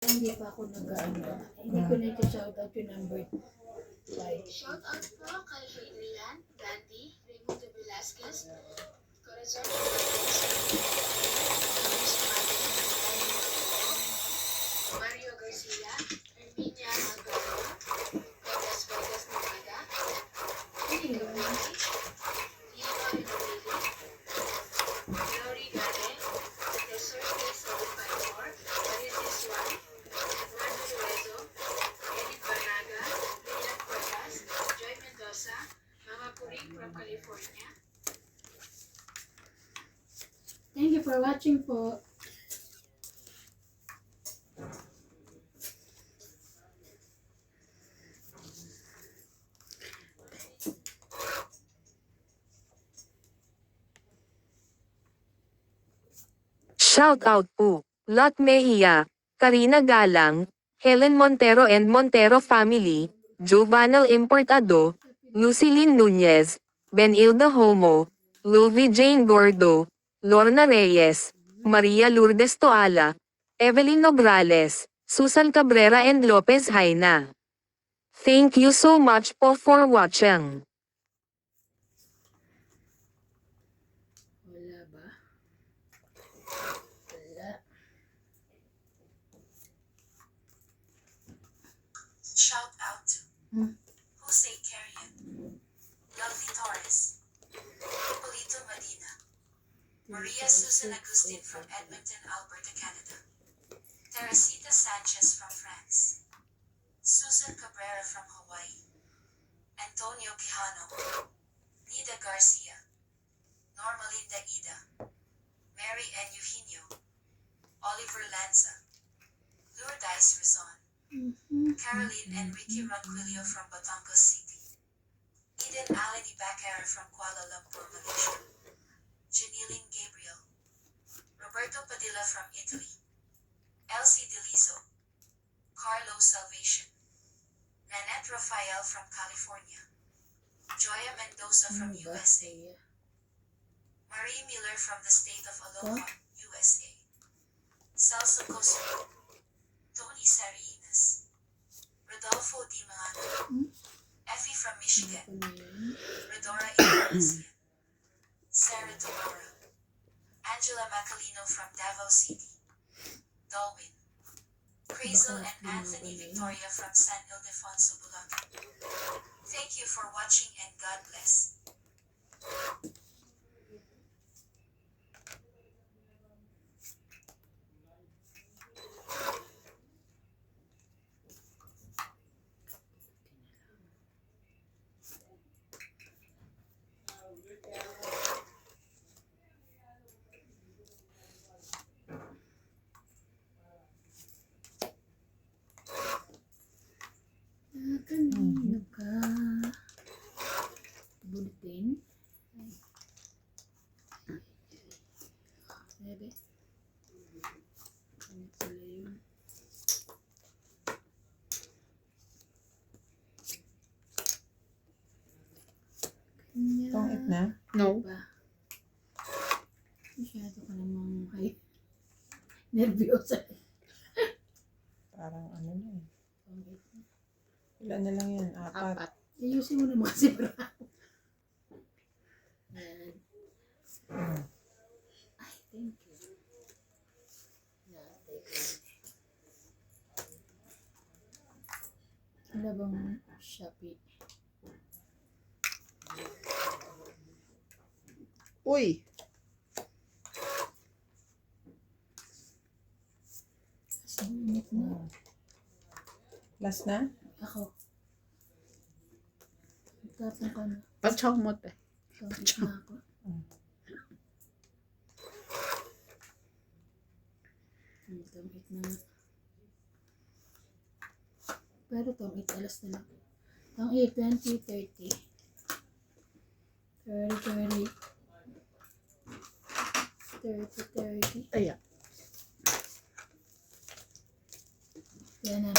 Hindi pa ako nag-ano. Hindi ko na ito-shoutout yung number 5. Shoutout po kay Adrian, Gandhi, Raimundo Velasquez, Corazon Mario Garcia, Herminia Alvarado, Vegas Vegas Nevada, Monica Pili, Lino Enrique, Lori Gade, Desorte 754, Marites Juan, Eduardo Lorezo, Edith Barraga, Lilian Cuevas, Joy Mendoza, Mama Puring from California. Thank you for watching po. Shout out po, Lot Mejia, Karina Galang, Helen Montero and Montero family, Juvenal Importado, Lucilyn Nunez, Benilda Homo, Luvi Jane Gordo, Lorna Reyes, Maria Lourdes Toala, Evelyn Nograles, Susan Cabrera and Lopez Haina. Thank you so much po for watching. Wala ba? Wala. Shout out to Jose Carrion, Lovely Torres, Hippolito Medina, Maria Susan Agustin from Edmonton, Alberta, Canada, Teresita Sanchez from France, Susan Cabrera from Hawaii, Antonio Quijano, Nida Garcia, Normalinda Ida, Mary and Eugenio, Oliver Lanza, Lourdes Rizon, Caroline Enrique Ronquillo from Batangas City, Eden Alani Bacara from Kuala Lumpur, Malaysia, Janeline Gabriel, Roberto Padilla from Italy, Elsie Deliso, Carlo Salvation, Nanette Rafael from California, Joya Mendoza from USA, Marie Miller from the state of Aloha, USA, Celso Cosmo, Tony Sarinas, Rodolfo Di Milano, Effie from Michigan, Rodora Indonesia, Sarah Tomara, Angela Macalino from Davao City, Darwin, Crazel and Anthony Victoria from San Ildefonso, Bulacan. Thank you for watching and God bless. Kanino ka? Bulletin? Bebe. Ano pala yun? Kanya. Tongit na? No. Ba? Masyado ka namang nervyosa. Parang ano na eh. Tongit na. Ilan na lang yan? Apat. Ayusin mo na mga sibra. Ayan. Ay, thank you. Ano bang Shopee? Uy! Sinunod na. Last na? Ako. Tapos ka na. Pachaw mo te. Tongit na ako. Tongit na nga. Pero tongit alas na lang. Tongit 20, 30. 30, 30. Ayan. Yan na.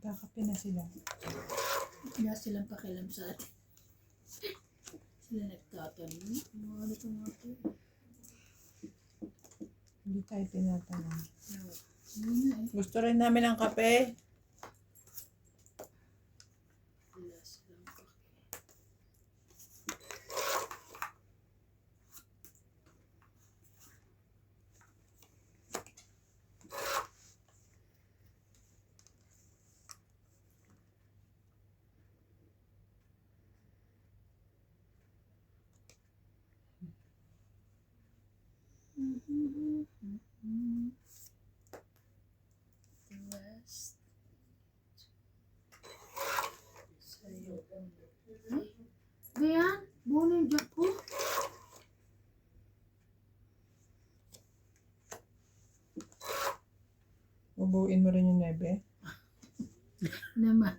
Nagkakape na sila. Wala silang pakialam sa atin. Sila nagtatanong. Ano ito mga ito? Hindi tayo tinatanong. Ano na eh. Gusto rin namin ng kape. Wala silang pakialam. West. Sa'yo. Ay, Bayan, buo na yung jack ko. Bubuin mo rin yung nebe. Naman.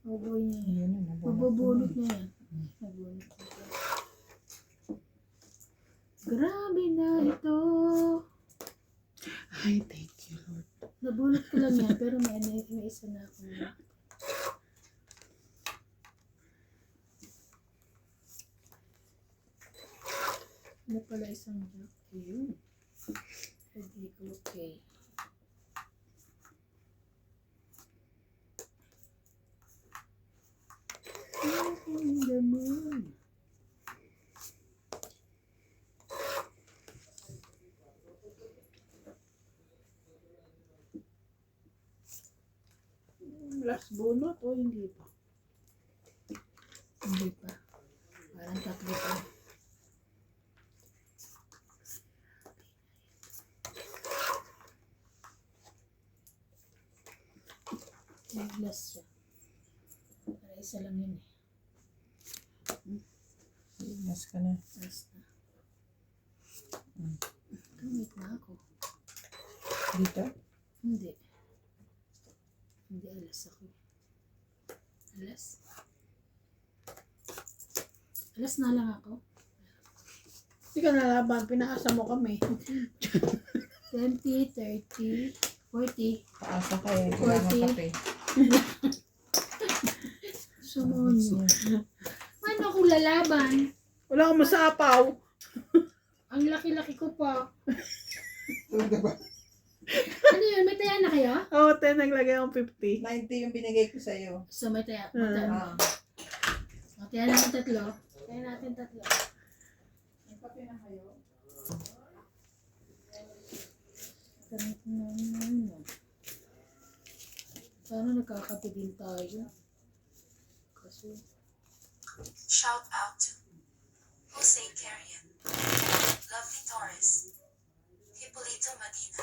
Bubuo niya. Ayun na, nabunot ko Mabubunot na. niya yan. Nabunot ko siya. Grabe na ito. Ay, thank you, Lord. Nabunot ko lang yan, pero may isa na ako. Ano pala isang jack? Ayun. Hindi ko okay. Ang damon. Last bunot o hindi pa? Hindi pa. Parang tatlo pa. May glass siya. Para isa lang yun eh. Mas ka na. Last na. Gamit na ako. Dito? Hindi. Hindi alas ako. Alas? Alas na lang ako. Hindi ka nalaban, pinaasa mo kami. 20, 30, 40. Paasa ka eh. Kailangan 40. kape. Sumonyo. Ano kung lalaban? Wala kang masapaw. Ang laki-laki ko pa. Ano yun? May taya na kayo? Oo, 10 naglagay akong 50. 90 yung binigay ko sa'yo. So may taya. Ah. Taya natin tatlo. Taya natin tatlo. May kape na kayo? Ganit na ano. Sana nagkakape din tayo. Kasi Shout out to Jose Carrion, Lovely Torres, Hippolito Medina,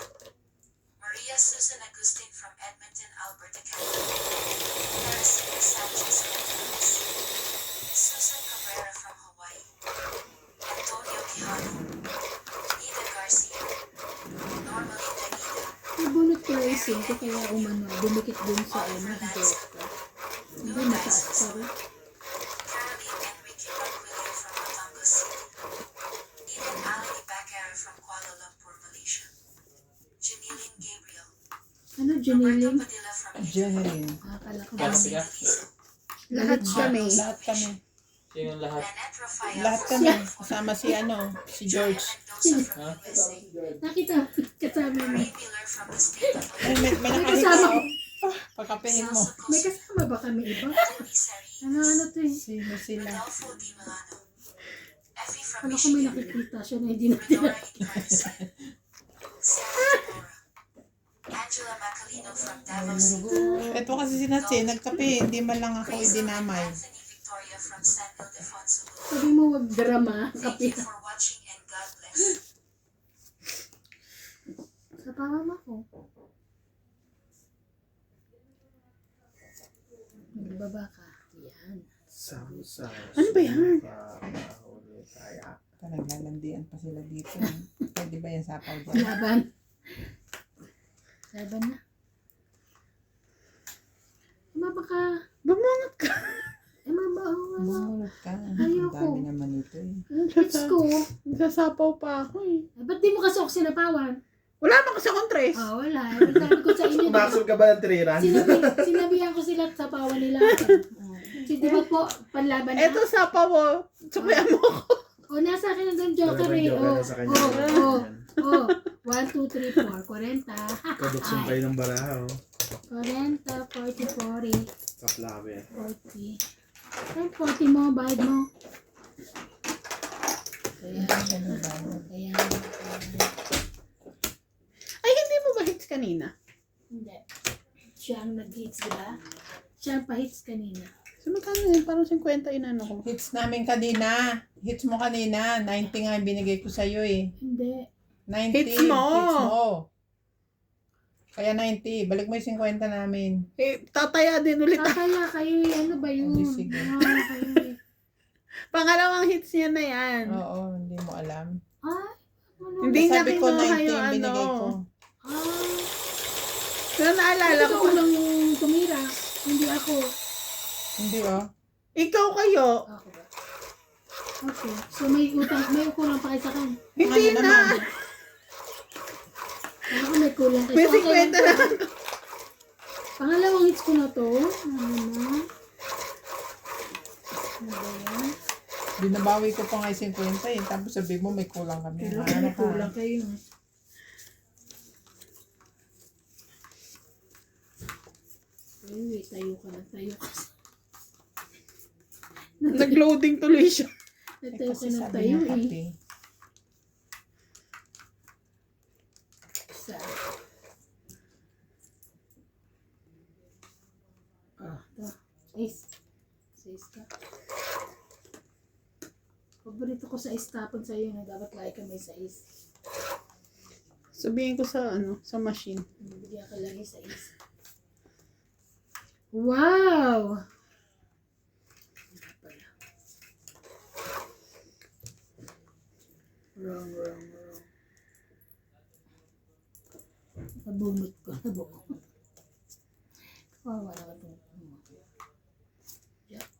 Maria Susan Agustin from Edmonton, Alberta, Canada, Teresina Sanchez Gonzalez, Susan Cabrera from Hawaii, Antonio Quijano, Ida Garcia, Normalita Ida, nabunot ko yung sim ko kaya umano. Dumikit dun sa ano. Hindi mataas pa rin. Caroline Enrique Barquillo from Batangas City, Eden Ali Bakara from Kuala Lumpur, Malaysia, Janilin Gabriel, Ano, Roberto Janilin? Padilla from Italy, Jeneline. Akala ko ba? Elsie Galizo, Lahat kami. Lahat kami. Sino lahat? Lynette Rafael Lahat from kami. California, Kasama si si Joya George. Mendoza from USA, Nakita, kasama mo. Marie Miller from the state of Ay, may May nakakita kasama. ko. Pagkapehin mo. Celso May Costa, kasama ba kami iba? Tony Sarinas, Ano to eh? Sino sila? Rodolfo Di Milano, Effie from Ano ko may Michigan, nakikita siya na hindi natin. Medora Ignacio, Sarah Zamora, Angela Macalino from Davao City, Ito kasi si Natsi, nagkape. Hindi man lang ako idinamay. Anthony Victoria from San Ildefonso, Bulacan. Sabi mo wag drama. Thank Kapit. you for watching and God bless. Sa pamama ko. Nagbaba ka. Yan. Ano ba yan? Naglalandian pa sila dito. Pwede ba yan sapaw dyan? Laban. Laban na. Mama ka. Bumunot ka. Mama, Bumunot ka. Ayoko. Ang dami naman ito eh. Ang kids ko. Nagsasapaw pa ako eh. Ba't di mo kasi ako sinapawan? Wala naman kasi akong tres. Wala. Sabi ko sa inyo, Kumaksul ka ba ng 3 run? sinabihan ko sila sa pawan nila. Kasi di ba po, panlaban na? Eto sa pawo. Sukuyan mo ko. Nasa akin na doon, Joker eh. Nasa kanya. 1, 2, 3, 4, 40. Kaduksan kayo ng baraha, oh. 40, 40, 40, Kaplabe. 40. Ay, 40 mo, bayad mo. Kaya. Ay, hindi mo ba hits kanina? Hindi. Siya ang nag-hits, diba? Siya ang pa-hits kanina. So, magkano yun? Parang 50 inano ko. Hits namin kanina. Hits mo kanina. 90 nga yung binigay ko sa'yo eh. Hindi. 90. Hits mo. Hits mo. Kaya 90. Balik mo yung 50 namin. Eh, tataya din ulit. Kaya kayo, ano ba yun? Hindi, sige. Kayo. Pangalawang hits niya na yan. Oo, hindi mo alam. Ay, ano? Hindi niya Sabi ko kinuha 90 yung yung binigay ko. Pero naalala Ikaw ko. lang yung tumira. Hindi ako. Hindi oh. Ikaw kayo. Ako ba? Okay. So may kulang pa kayo sa akin. Hindi Ano na. naman? Ako may kulang kayo. May So, okay 50 lang. Pangalawang hits ko na to. Ano na? Ano ba yan? Binabawi ko pa nga yung 50 eh. Tapos sabi mo may kulang kami. Pero Ano may ka? kulang kayo. Wait, tayo ka na. Tayo ka. Nag-loading tuloy siya. Tayo ka Kasi na sabi tayo niya eh. kape. Isa. Ito. Sais ka. Paborito ko sa tapon sa'yo na dapat lagi ka may sais. Sabihin ko sa sa machine. Bibigyan ka lagi sais. Wow! Wrong. Nabunot ko na buo. Kawawa naman itong Jack.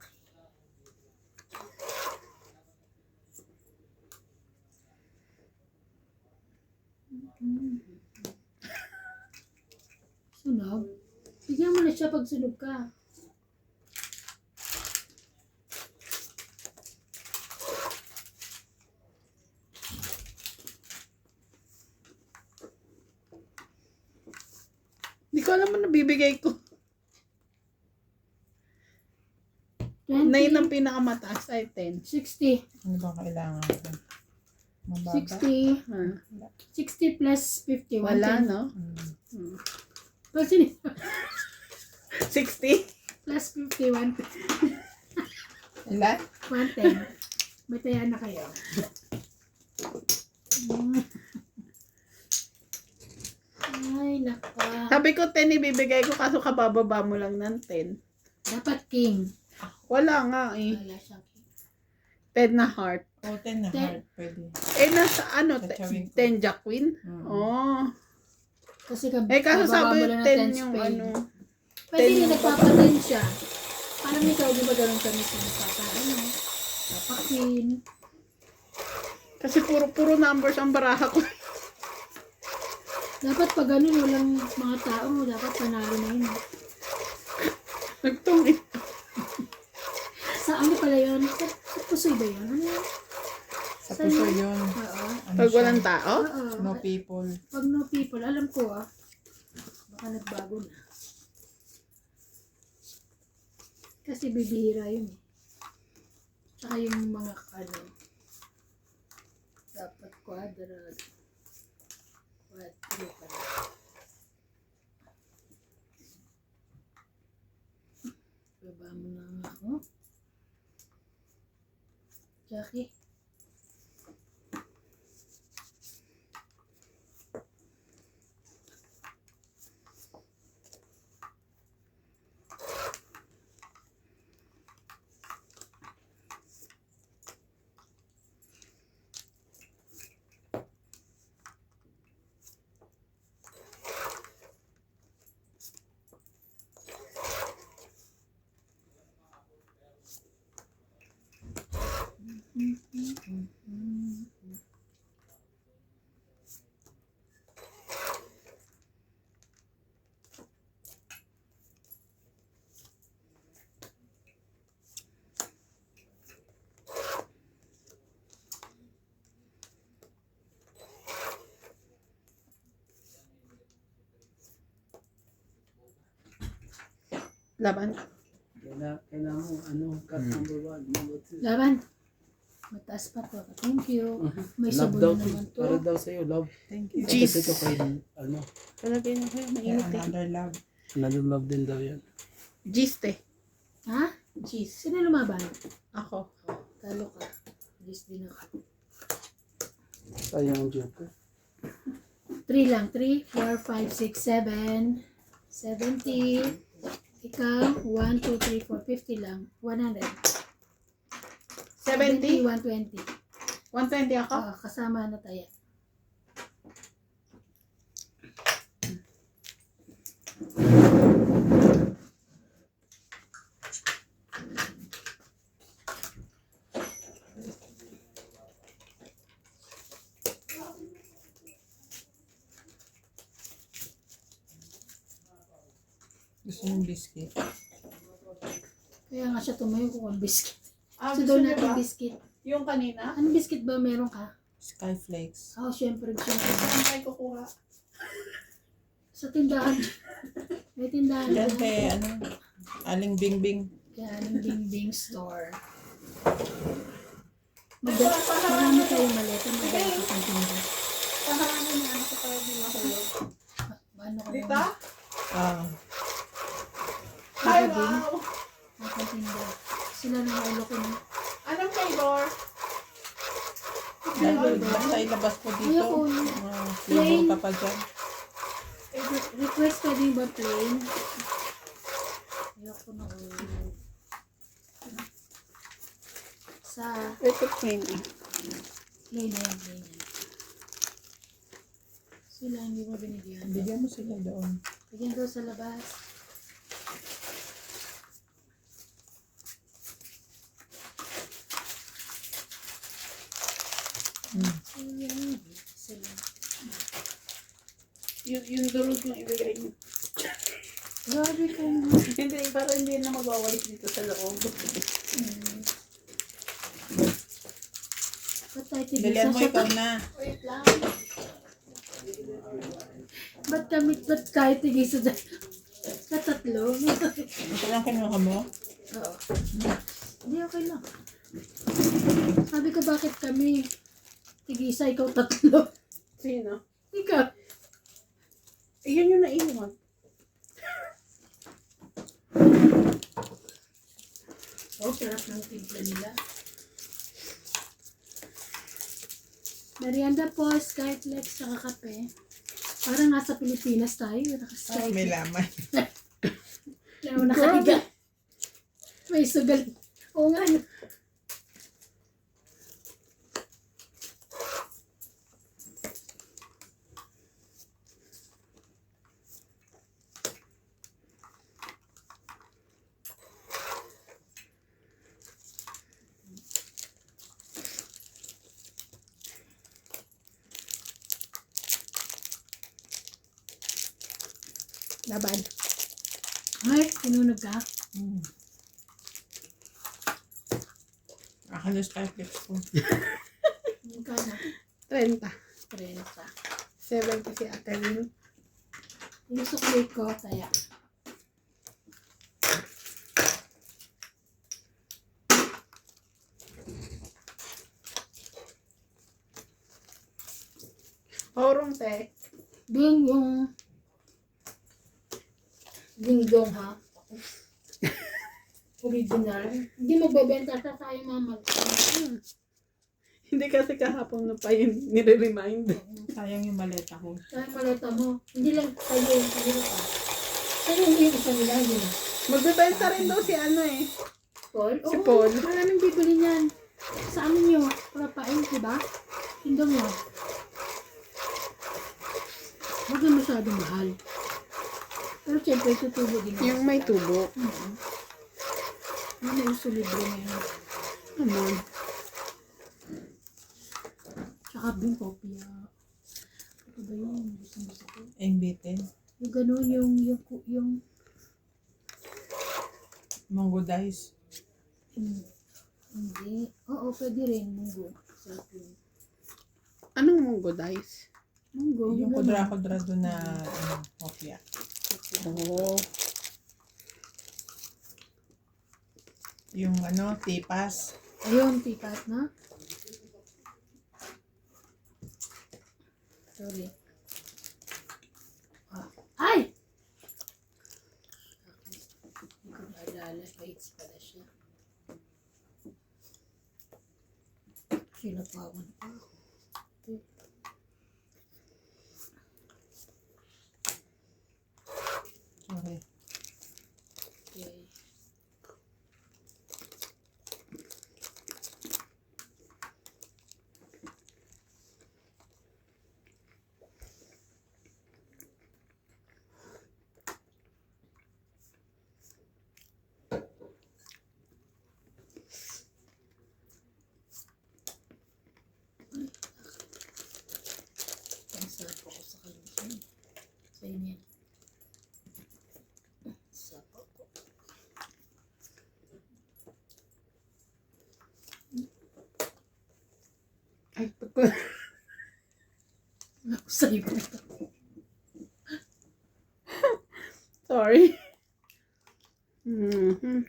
Sunog? Bigyan mo na siya pag sunog ka. Hindi ko alam mo nabibigay ko. 20, 9 ang pinakamataas ay 10. 60. Ano ba kailangan ko? Mababa? 60. Ah, 60 plus 50. wala, 110. no? Hmm. Kasi 60? plus 50, 110. Ilan? 110. Batayan na kayo. Ay, naka. Sabi ko 10 ibibigay ko kaso kabababa mo lang ng 10. Dapat king. Wala nga eh. Wala siyang king. 10 na heart. O, 10 na heart. Pwede. Eh nasa Tatawin ko. 10 jack queen? Mm. Oh. Kasi Eh kaso bababa sabi mo lang ng 10 yung spade. ano. Pwede 10 rin nagpapatin siya. Parang ikaw, di ba ganun kami sa papakin. Kasi puro numbers ang baraha ko. Dapat pag ganun, walang mga tao, dapat panalo na yun. Nagtong eh. Sa ano pala yun? Sa pusoy ba yun? Ano yun? Sa puso yun. Oo. Ano Pag siya? walang tao? Oo. No people. Pag no people, alam ko baka nagbago na. Kasi bibihira yun eh. Tsaka yung mga dapat quadro pala. Baba mo na nga ako. Jackie. Laban. Kailangan mo, cut number 1, number 2. Laban. Mataas pa to. Thank you. May Love sabon daw na naman to. Para daw sa'yo, love. Thank you. Cheese. Kasi ito kay, Palagay na kayo, Yeah, mainit eh. another love. another love din daw yan. Giste. Ha? Jeez. Sino lumaban? Ako. Talo ka. Jeez din ako. Sayang ang joker. 3 lang. 3, 4, 5, 6, 7. 70. Ikaw, 1, 2, 3, 4, 50 lang. 100. 70? 120. 120 ako? Kasama na tayo. Gusto mong biscuit? Kaya nga siya tumayo kung ang biscuit. Ah, So gusto doon niyo natin ba? biscuit. Yung kanina? Anong biscuit ba meron ka? Skyflakes. Syempre gusto ko. Saan kayo kukuha? Sa tindahan. May tindahan. Yan dyan. kay, Aling Bingbing. Yan, yung Bing Bing store. Marami kayong maleta. Madami ka pang tinda. Paharangin na ako para di mahulog. Ano ko Dito? Ah, Ay, wow! Ang tinda. Sila na ulo ko na. Anong flavor? basta ilabas ko dito. Ayoko. Flavor ka pa dyan. Request ka din ba plain? Ayoko na ulo. Sa Ito plain. plain na yan, plain yan. Sila hindi mo binigyan. Bigyan mo sila doon. Bigyan daw sa labas. Sila. Yung durog yung ibigay niyo. Grabe ka na. Hindi, para hindi na magwawalik dito sa loob. Ba't tayo tigil Dalian mo sa ikaw na. Wait lang. Ba't tayo tigil sa tatlo? Ito lang kinuha mo. Oo. Hindi, okay lang. Sabi ko bakit kami tigisa, ikaw tatlo. Sino? Ikaw. Iyon yung naiwan. Sarap ng timpla nila. Merienda po, Skyflex, saka kape. Parang nasa Pilipinas tayo. May Naka-Skyflex. laman. Kaya mo nakahiga. May sugal. Oo nga. Laban. Ay, tinunog ka? Ako na Skyflakes ko. Yung ka na. 30. 30. 70 si Ate Lynn. Yung sukli ko, kaya. Horong te. Ding yung dingdong ha. Original. Hindi magbebenta sa tayo mamag. Hindi kasi kahapon na pa yun nire-remind. Sayang yung maleta ko. Tayo maleta mo. Hindi lang tayo yung kanila pa. Tayo hindi yung isa nila. Hindi na. Magbebenta rin daw si ano eh. Paul? Si Oo, Paul. maraming bibili niyan. Sa amin yun. Parapain, diba? Tindong mo. Huwag na masyadong mahal. Pero siyempre, tutubo din. Yung may tubo. Yun yung libre na yun. Naman. Tsaka bin kopya. Ano ba yun? Gusto ko. Imbitin. Yung gano'n, yung Mango dice. hindi. Oo, pwede rin. Munggo. Sarap yun. Anong munggo dice? Munggo. Yung gano'n. kudra-kudra doon na hopya. Oo. Yung ano, tipas. Ayun, tipat, no? Sorry. Ah. Ay! Hindi ko maalala. Baits pala siya. Sinapawan pa ako. Sorry. Okay. Pansabi ko sa kanya. Sa inyo. Sapo ko. Ay, tuko. Sa'yo ko. Sorry. Mhm.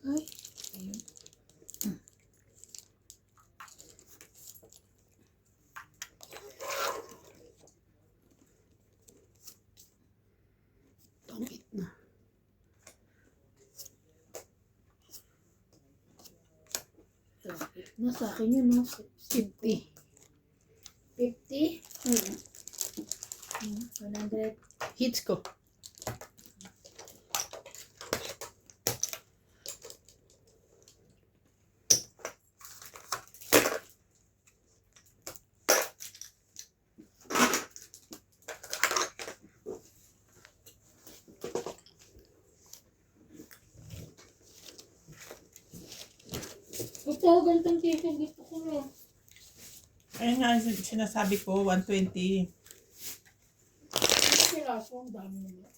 Ay. Ayun. Pangit na. Nasa akin yun, no? 50. 50? Mm. 100. Hits ko. Ito, ganitong tissue gusto ko na. Ayun nga, sinasabi ko, 120. Piraso, ang dami naman.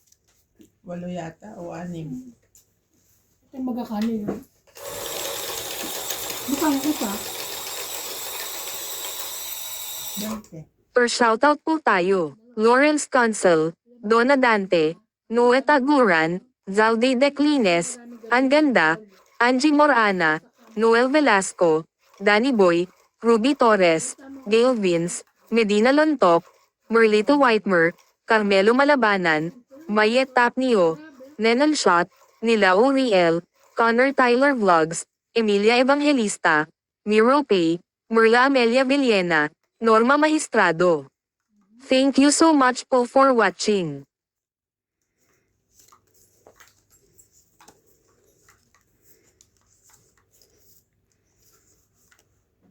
8 yata o 6. Ito yung magkakano yun. Bukang isa. 20. Per shoutout po tayo. Lawrence Consul, Donna Dante, Noe Taguran, Zaldi Declines, Anganda, Angie Morana, Noel Velasco, Danny Boy, Ruby Torres, Gail Vince, Medina Lontok, Merlito Whitemer, Carmelo Malabanan, Mayet Tapnio, Nenal Shot, Nila Uriel, Connor Tyler Vlogs, Emilia Evangelista, Miro Pay, Merla Amelia Villena, Norma Magistrado. Thank you so much po for watching.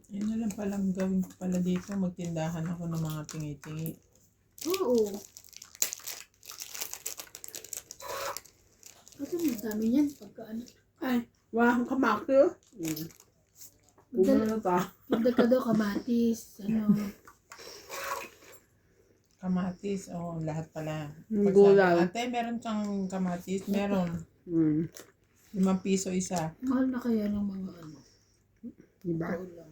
Yun na lang palang gawin ko pala dito. Magtindahan ako ng mga tingi-tingi. Oo. Kasi ang dami niyan. Pagka ano. Ay, wala kang kamakyo. Gumano ka. Pagda ka daw kamatis. Ano. Kamatis, lahat pala. Mm, Pag gulay. sabi, ate, meron kang kamatis? Meron. Mm. 5 piso isa. Mahal na kaya ng mga ano. Diba? Ulam.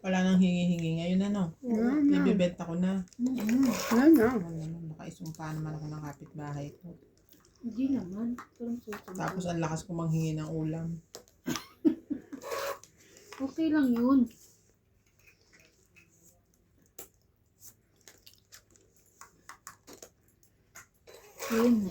Wala nang hingi-hingi ngayon, ano? Wala na. Ibibenta ko na. Wala na. Ano naman, nakaisumpa naman ako ng kapitbahay ko. Hindi naman. Parang susunod. Tapos ang lakas ko manghingi ng ulam. Okay lang yun. Yun.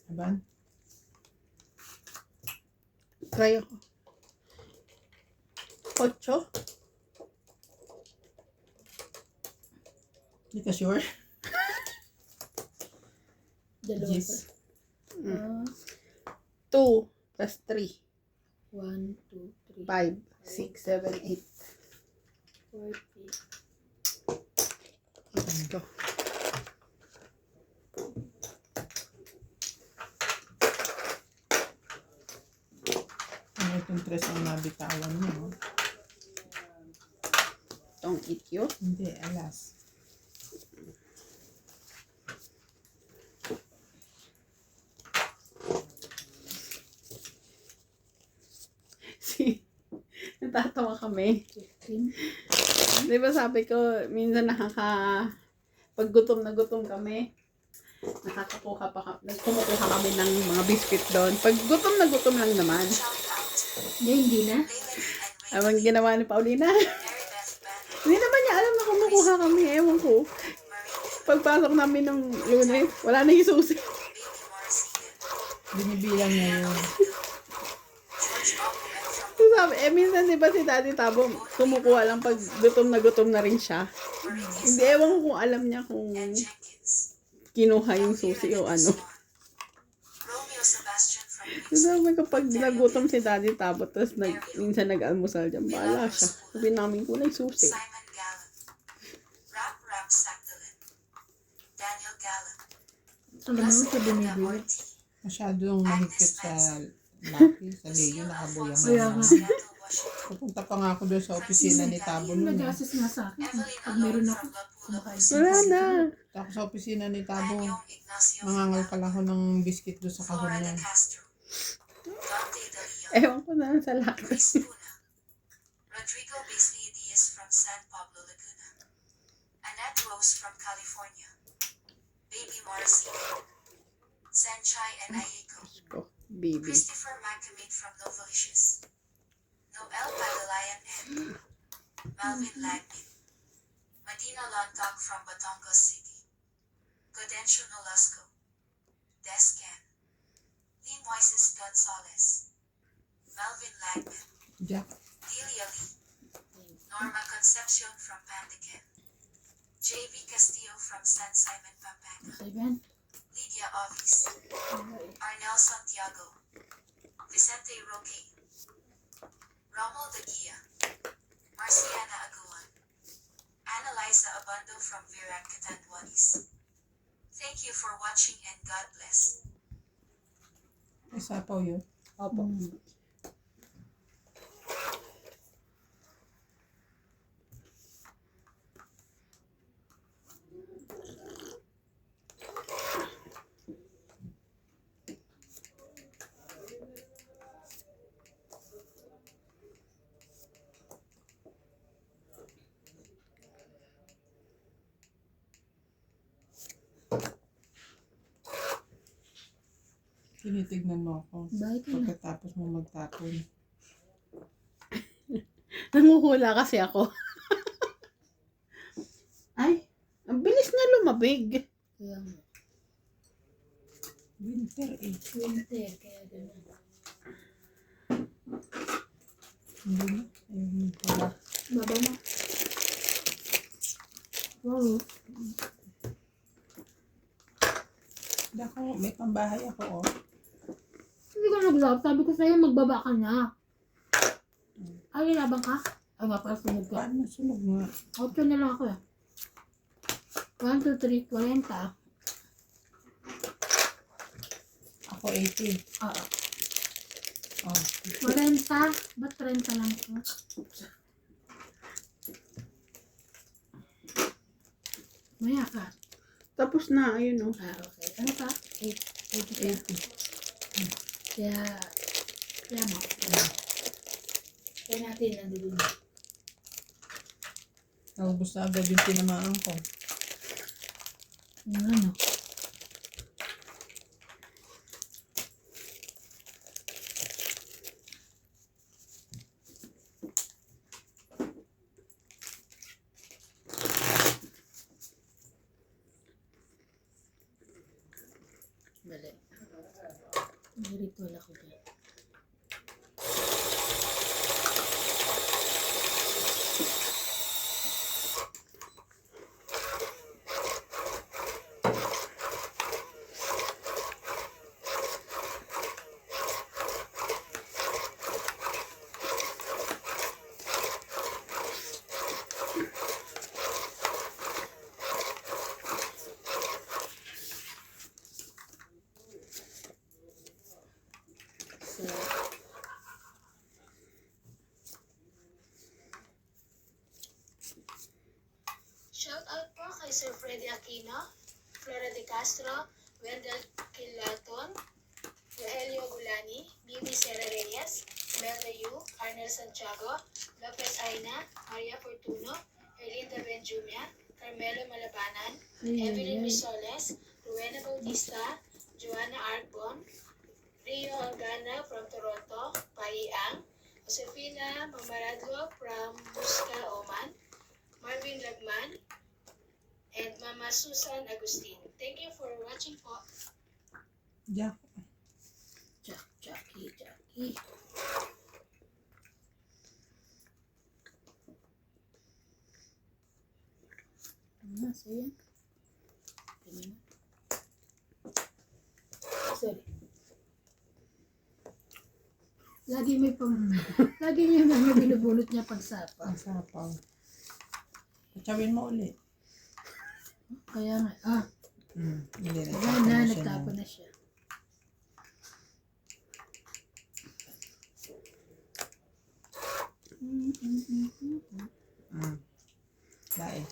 Aban? Try ako. 8. Hindi ka sure? Dalawa Yes. pa. 2 plus 3. 1, 2, 3, 5, 6, 7, 8. 40. Let's go. Ano itong 3 ang nabitawan niya? Oh? Itong ityo. Hindi, alas. Natatawa kami. 15. Di ba sabi ko, minsan pag gutom na gutom kami, nagkumukuha kami ng mga biscuit doon. Pag gutom na gutom lang naman. Hindi na. Ang ginawa ni Paulina. Mary Beth Banner, Hindi naman niya alam na kumukuha kami. Ewan ko. Pagpasok namin ng Lunes, wala na yung susi. Baby Marcia, Binibilang niya yun. George Opo, and from So, sabi, minsan di ba si Daddy Tabo, kumukuha lang pag gutom na rin siya. Hindi, ewan ko kung alam niya kung Jenkins, kinuha yung susi o ano. Romeo Sebastian from So, sabi ko, pag nagutom si Daddy Tabo, tapos minsan nag-almusal dyan, bahala siya. Sabi namin ko na yung susi. Simon Gallen, Rap Sagdalin, Daniel Gallen, Alam mo sa Linda binibili. Orti, Masyadong mahigpit sa Lucky, sa Leo, nakabulang Kaya nga. na. Seattle, Washington, Pupunta pa nga ako doon sa opisina ni Tabo nun. Nag-assist nga sa akin. Evelyn Pag meron Alon ako, from Lapu-Lapu kumakain. Wala na. Punta ako sa opisina ni Tabo. Daniel Ignacio Mangangal from pala ako ng biscuit doon sa kahon Florida niya. Castro, Dante De Leon, Ewan ko na sa lahat. Chris Puna, Rodrigo Beasley Diaz from San Pablo, Laguna, Annette Rose from California, Baby Marcy, Senchai and Ayeko, Ko, baby. Christopher Macamate from Novalicious, Noel Padalayan and Malvin Lagnin, Medina Lontok from Batangas City, Godencio Nolasco, Descan, Lee Moises Gonzalez, Melvin Lagman, Jack. Delia Lee, Norma Concepcion from Pandacan, J.V. Castillo from San Simon, Pampanga, 7. Lydia Ovis, Arnel Santiago, Vicente Roque, Romuald Aguia, Marciana Aguan, Annalisa Abando from Virac Catanduanes. Thank you for watching and God bless. May sapaw yun. Opo. Tinitignan mo ako. Bakit na? Pagkatapos mo magtapon. Nanguhula kasi ako. Ay, ang bilis na lumabig. Kaya nga. Winter eh. Winter, kaya gano'n. Hindi na. Ayun pala. Baba mo. Wow. Dako, may pambahay ako oh. Hindi ka nag-love. Sabi ko sa'yo, magbaba ka na. Ay, labang ka? Ay nga pala, sunog ka. Paano sunog nga? 8 na lang ako eh. 1, 2, 3, 40. Ako 80. Oo. Oh. 40. Ba't 30 lang ko? Maya ka. Tapos na, ayun o. Ah, okay. Ano ka? 8. 80. Kaya mo. Kaya natin nandun. Naubos na agad yung tinamaan ko. Yung ano? Balik. May ritual ako dyan. Shout out po kay Sir Freddy Aquino, Flora de Castro, Wendell Kilaton, Rogelio Gulani, Bibi Sera Reyes, Melda Yu, Arnel Santiago, Lopez Aina, Maria Fortuno, Erlinda Benjumia, Carmelo Malabanan, Evelyn Risoles, Rowena Bautista, Joanna Arbon, Rio Angana from Toronto, Pai Ang, Josefina Mamaradlo from Musca, Oman, Marvin Lagman, and Mama Susan Agustin. Thank you for watching po. Jack. Jackie. So yan. Sorry. Lagi niya naman binubulot niya pagsapa. Ang sapaw. Patsawin mo ulit. Kaya nga, Hindi na. wala na, nagtapon na siya. Dahil.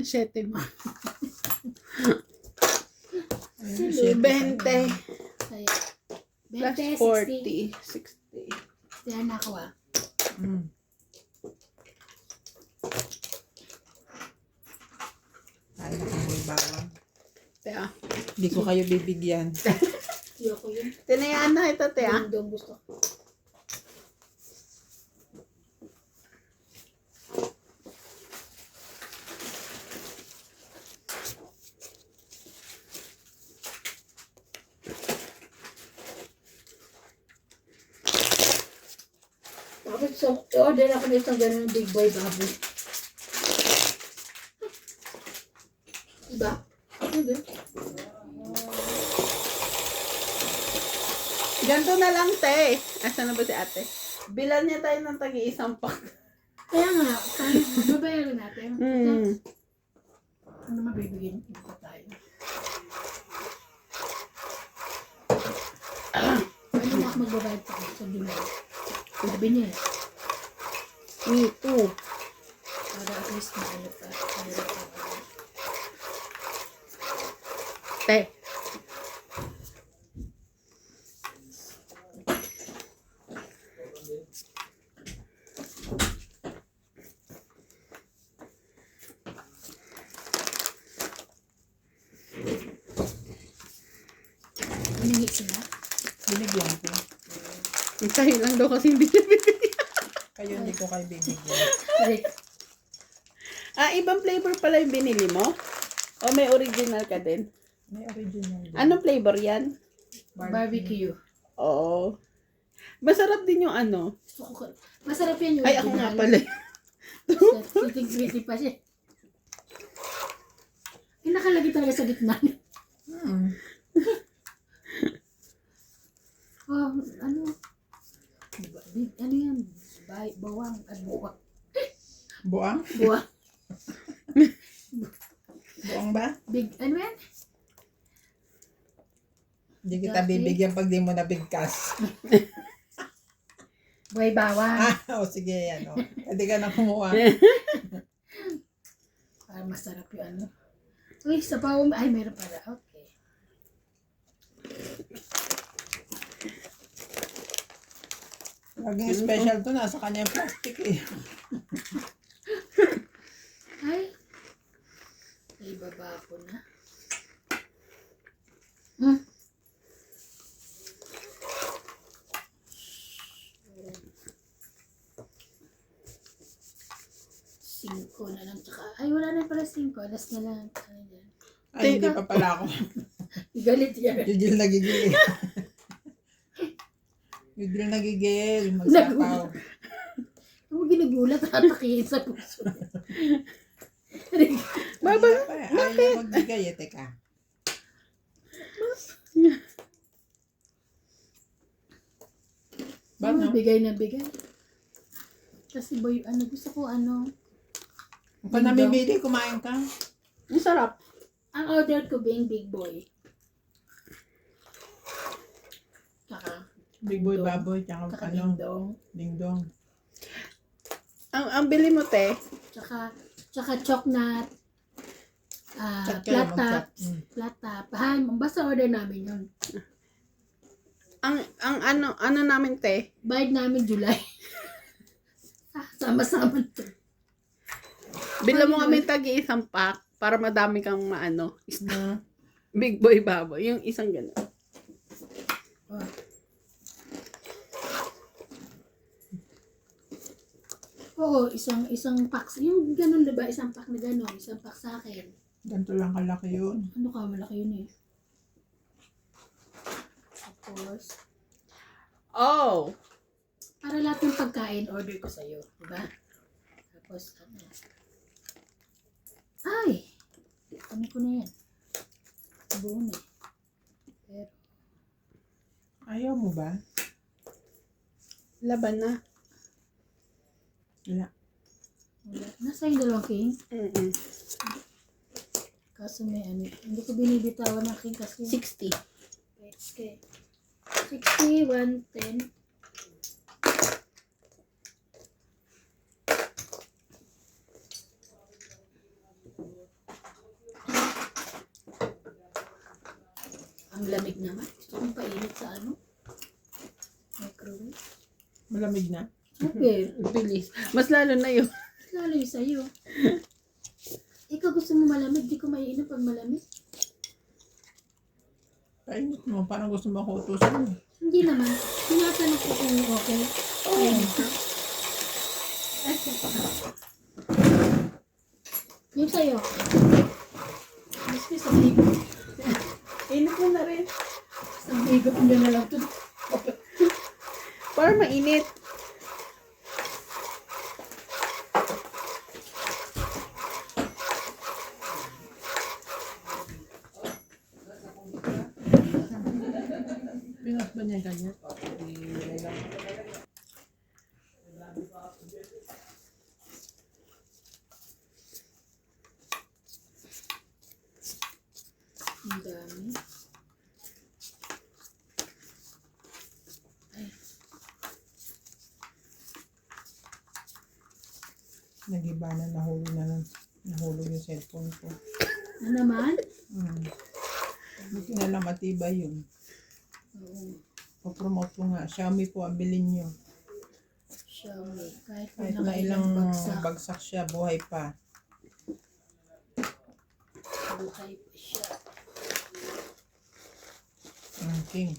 Siyete mo. Sino? 20 Kaya, plus 20, 40, 60. Kaya nakuha. Ay, may bawang. Tea. Hindi ko kayo bibigyan. Ayoko yun. Tinayaan na ito, Tea. Dong gusto ko. Bakit order ako nito ganun big boy baboy? Diba? Hindi. Ganto na lang, Te. Asa na ba si ate? Bilan niya tayo ng tagi-isang pack. Kaya nga, babayaran natin. Ano mabibigyan? Ito tayo. Ano na ako magbabayad pa sa July? Sabi niya eh. Me too. Para at least maano pa. Te. Hiningi sila. Binigyan ko. Sa'yo lang daw kasi hindi niya bibigyan. Kayo hindi ko kayo bibigyan. Correct. Ibang flavor pala yung binili mo? O may original ka din? May original din. Anong flavor yan? Barbecue. Oo. Masarap din yung ano. Gusto ko. Masarap yan yung Ay, ako nga pala. Siting-pretty pa siya. Eh, nakalagay talaga sa gitna. Oh, ano? Ano yan? Bawang at buwang. Buang? Buwang. Buang ba? Big, ano yan? Hindi kita bibigyan pag di mo nabigkas. Buhay bawang. Sige yan. Pwede ka na kumuha. Para masarap yung ano. Uy, sa bawang. Ay, meron pala. Okay. Laging special to. Nasa kanya yung plastic eh. Ay. Ay, baba ko na. Singko na lang. Tsaka, ay, wala na pala 5. Alas na lang. Ano yan? Ay, hindi pa pala ako. Galit yan. Gigil na gigil. Gigil na gigil. Magsapaw. Huwag ginagulat. Tatakihin sa puso. Baba. Ayaw magbigay eh. Teka. Bigay na bigay. Kasi boy, ano, gusto ko ano, Kung namimili, kumain ka. Ang sarap. ang order ko being big boy. Tsaka, Big boy, Dingdong. baboy, tsaka tsaka ano, dingdong. dingdong. Ang bili mo, te. Tsaka choknat. Chat ka Flat lang, mag-chat. tops. Flat top. Basta order namin yun. Ang ano namin, te. Bayad namin July. Sama-sama to. Bila mo kami tagi-isang pack para madami kang maano. Na, Big boy baboy. Yung isang gano'n. Oh. Oo, isang pack. Yung ganun, diba? Isang pack na gano'n. Isang pack sa akin. ganito lang kalaki yun. Ano ka? Malaki yun eh. Tapos, Oh! para lahat ng pagkain, order ko sa'yo. Diba? Tapos, ano? Ay! Ano ko na yan? Buo na eh. Pero, Ayaw mo ba? Laban na. Wala. wala. Nasa yung dalawang king? Mm-mm. Kaso may ano. Hindi ko binibitawan ng king kasi. 60. Okay. 60, 110. Ang lamig naman. Gusto kong painit sa ano? Microwave. Malamig na. Super. Bilis. Mas lalo na yun. Lalo yung sa'yo. Ikaw gusto mo malamig, di ko maiinom pag malamig. Kainit mo, parang gusto mo ako utusan mo. Hindi naman. Tinatanong ko kung okay. Painit ko. Yung sa'yo. Mas may sabihin ko. Init mo na rin. Sabihin ko kung na lang ito. Para mainit. Pinos ba niya ganyan? Ang dami. Nag-iba na, nahulog yung cellphone ko. Ano naman? Buti na lang matibay yun. Oo. Papromote ko nga. Xiaomi po ang bilhin nyo. Xiaomi. Kahit Kahit na na ilang bagsak. bagsak siya, buhay pa. Buhay pa siya. King.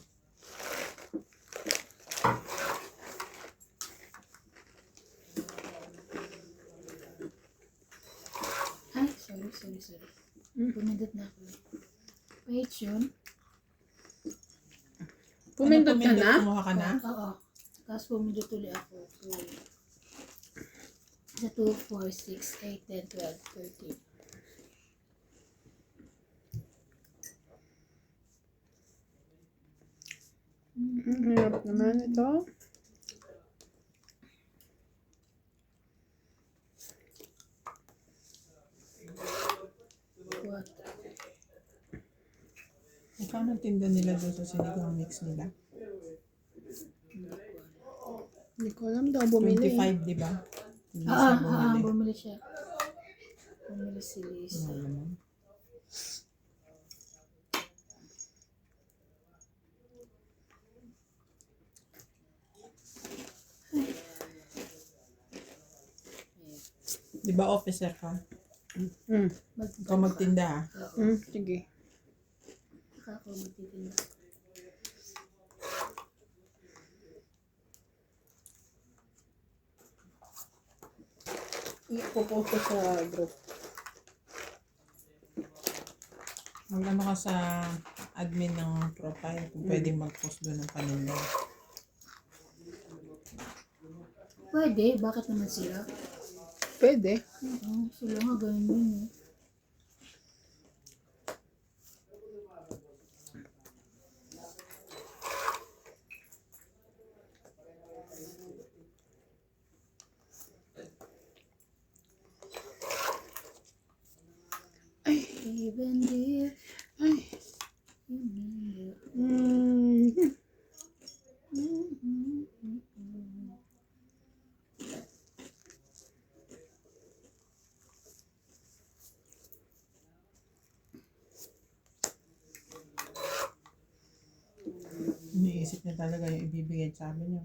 Ay, sorry. Pumindot na ako. Wait, yun. Pumindot ka na? Kumuha ka na? Oo. Tapos pumindot ulit ako. Sa 2, 4, 6, 8, 10, 12, 13. Ang hirap naman ito. What? Magkano ang tinda nila doon sa sinigang mix nila? Hindi ko alam daw bumili. 25, di ba? Hindi Oo, siya bumili. bumili siya. Bumili si Lisa. Ano naman? Di ba officer ka? Mm. Ikaw magtinda ah. Sige. Saka ako magtitinda. Ipopost ko sa group. Mag-ano ka sa admin ng profile kung pwedeng mag-post doon ng paninda. Pwede, bakit naman sila? Pwede. Oo, sila nga ganun yun eh. Even if Ay. you need it. Mm. Iniisip niya talaga yung ibibigay sa amin niya.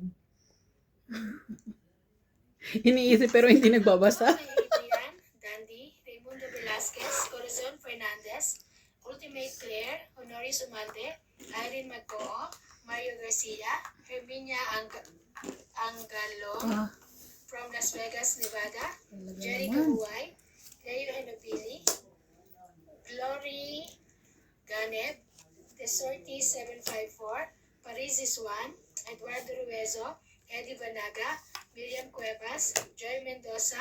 Iniisip pero hindi nagbabasa. Kay Adrian, Dandy, Raimundo Velasquez, Corazon Fernandez, Ultimate Claire, Honoris Umante, Irene Magcoo, Mario Garcia, Herminia Angalo Ah, from Las Vegas, Nevada, talaga Jerry naman. Kabuay, Leo Henopili, Glory Ganeb, Tesorti 754, Parisis 1, Eduardo Ruezo, Eddie Vanaga, Miriam Cuevas, Joy Mendoza,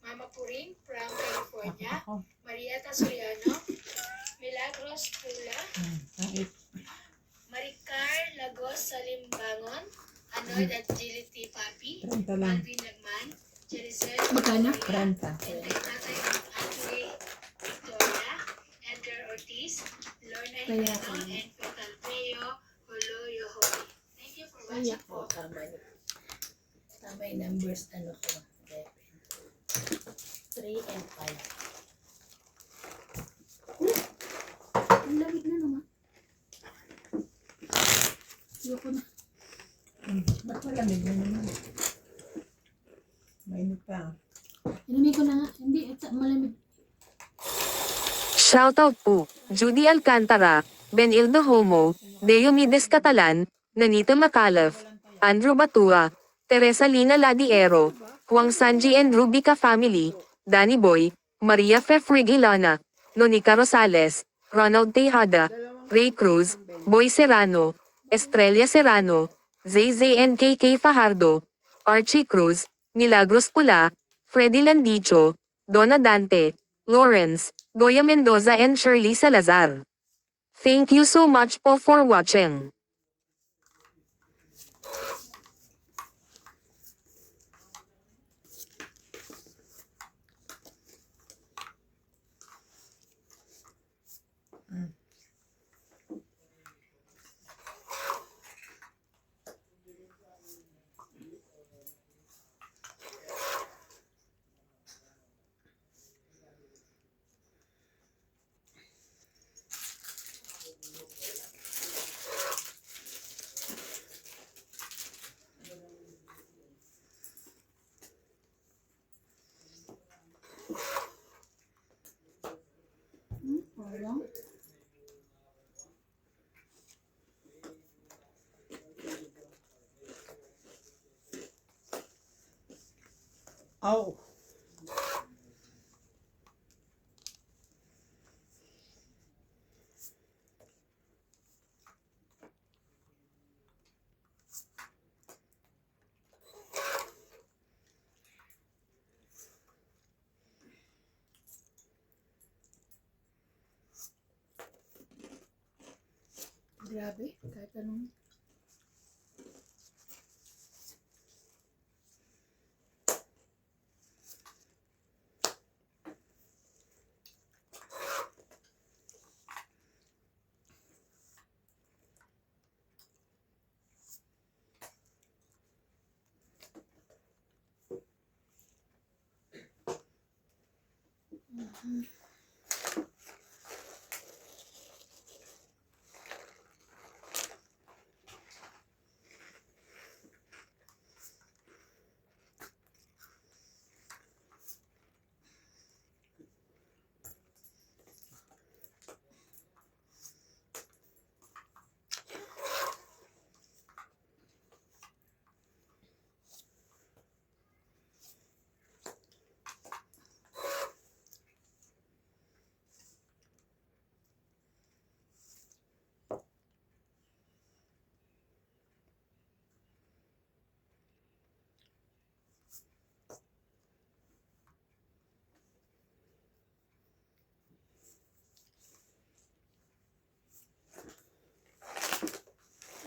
Mama Puring from California, Ako. Marieta Soriano, Milagros Pula, Kahit Maricar Lagos Salimbangon, Anoyd at Agility Papi, 30 lang. Alvin Lagman, Jerizel Magkano? Maria, 30. and kay Tatay Andre Victoria, Edgar Ortiz, Lorna Kaya Himeno, ano? and Petalpeo Holoyohoy. Thank you for Kaya watching po. tama yun. Tama yung numbers, ano ko, 3 and 5. Ang lamig na naman. Ayoko na. Ba't malamig na naman? Mainit pa. Inumin ko na nga. Hindi, malamig. Shoutout po, Judy Alcantara, Benildo Homo, Diomedes Catalan, Nanita Macalef, Andrew Batua, Teresa Lina Ladiero, Juan Sanji and Rubica family, Danny Boy, Maria Fefrig Ilana, Nonica Rosales, Ronald Tejada, Ray Cruz, Boy Serrano, Estrella Serrano, Zay and KK Fajardo, Archie Cruz, Milagros Pula, Freddy Landicho, Donna Dante, Lawrence, Goya Mendoza and Shirley Salazar. Thank you so much po for watching. Parang. Oh. Grabe. Kahit anong.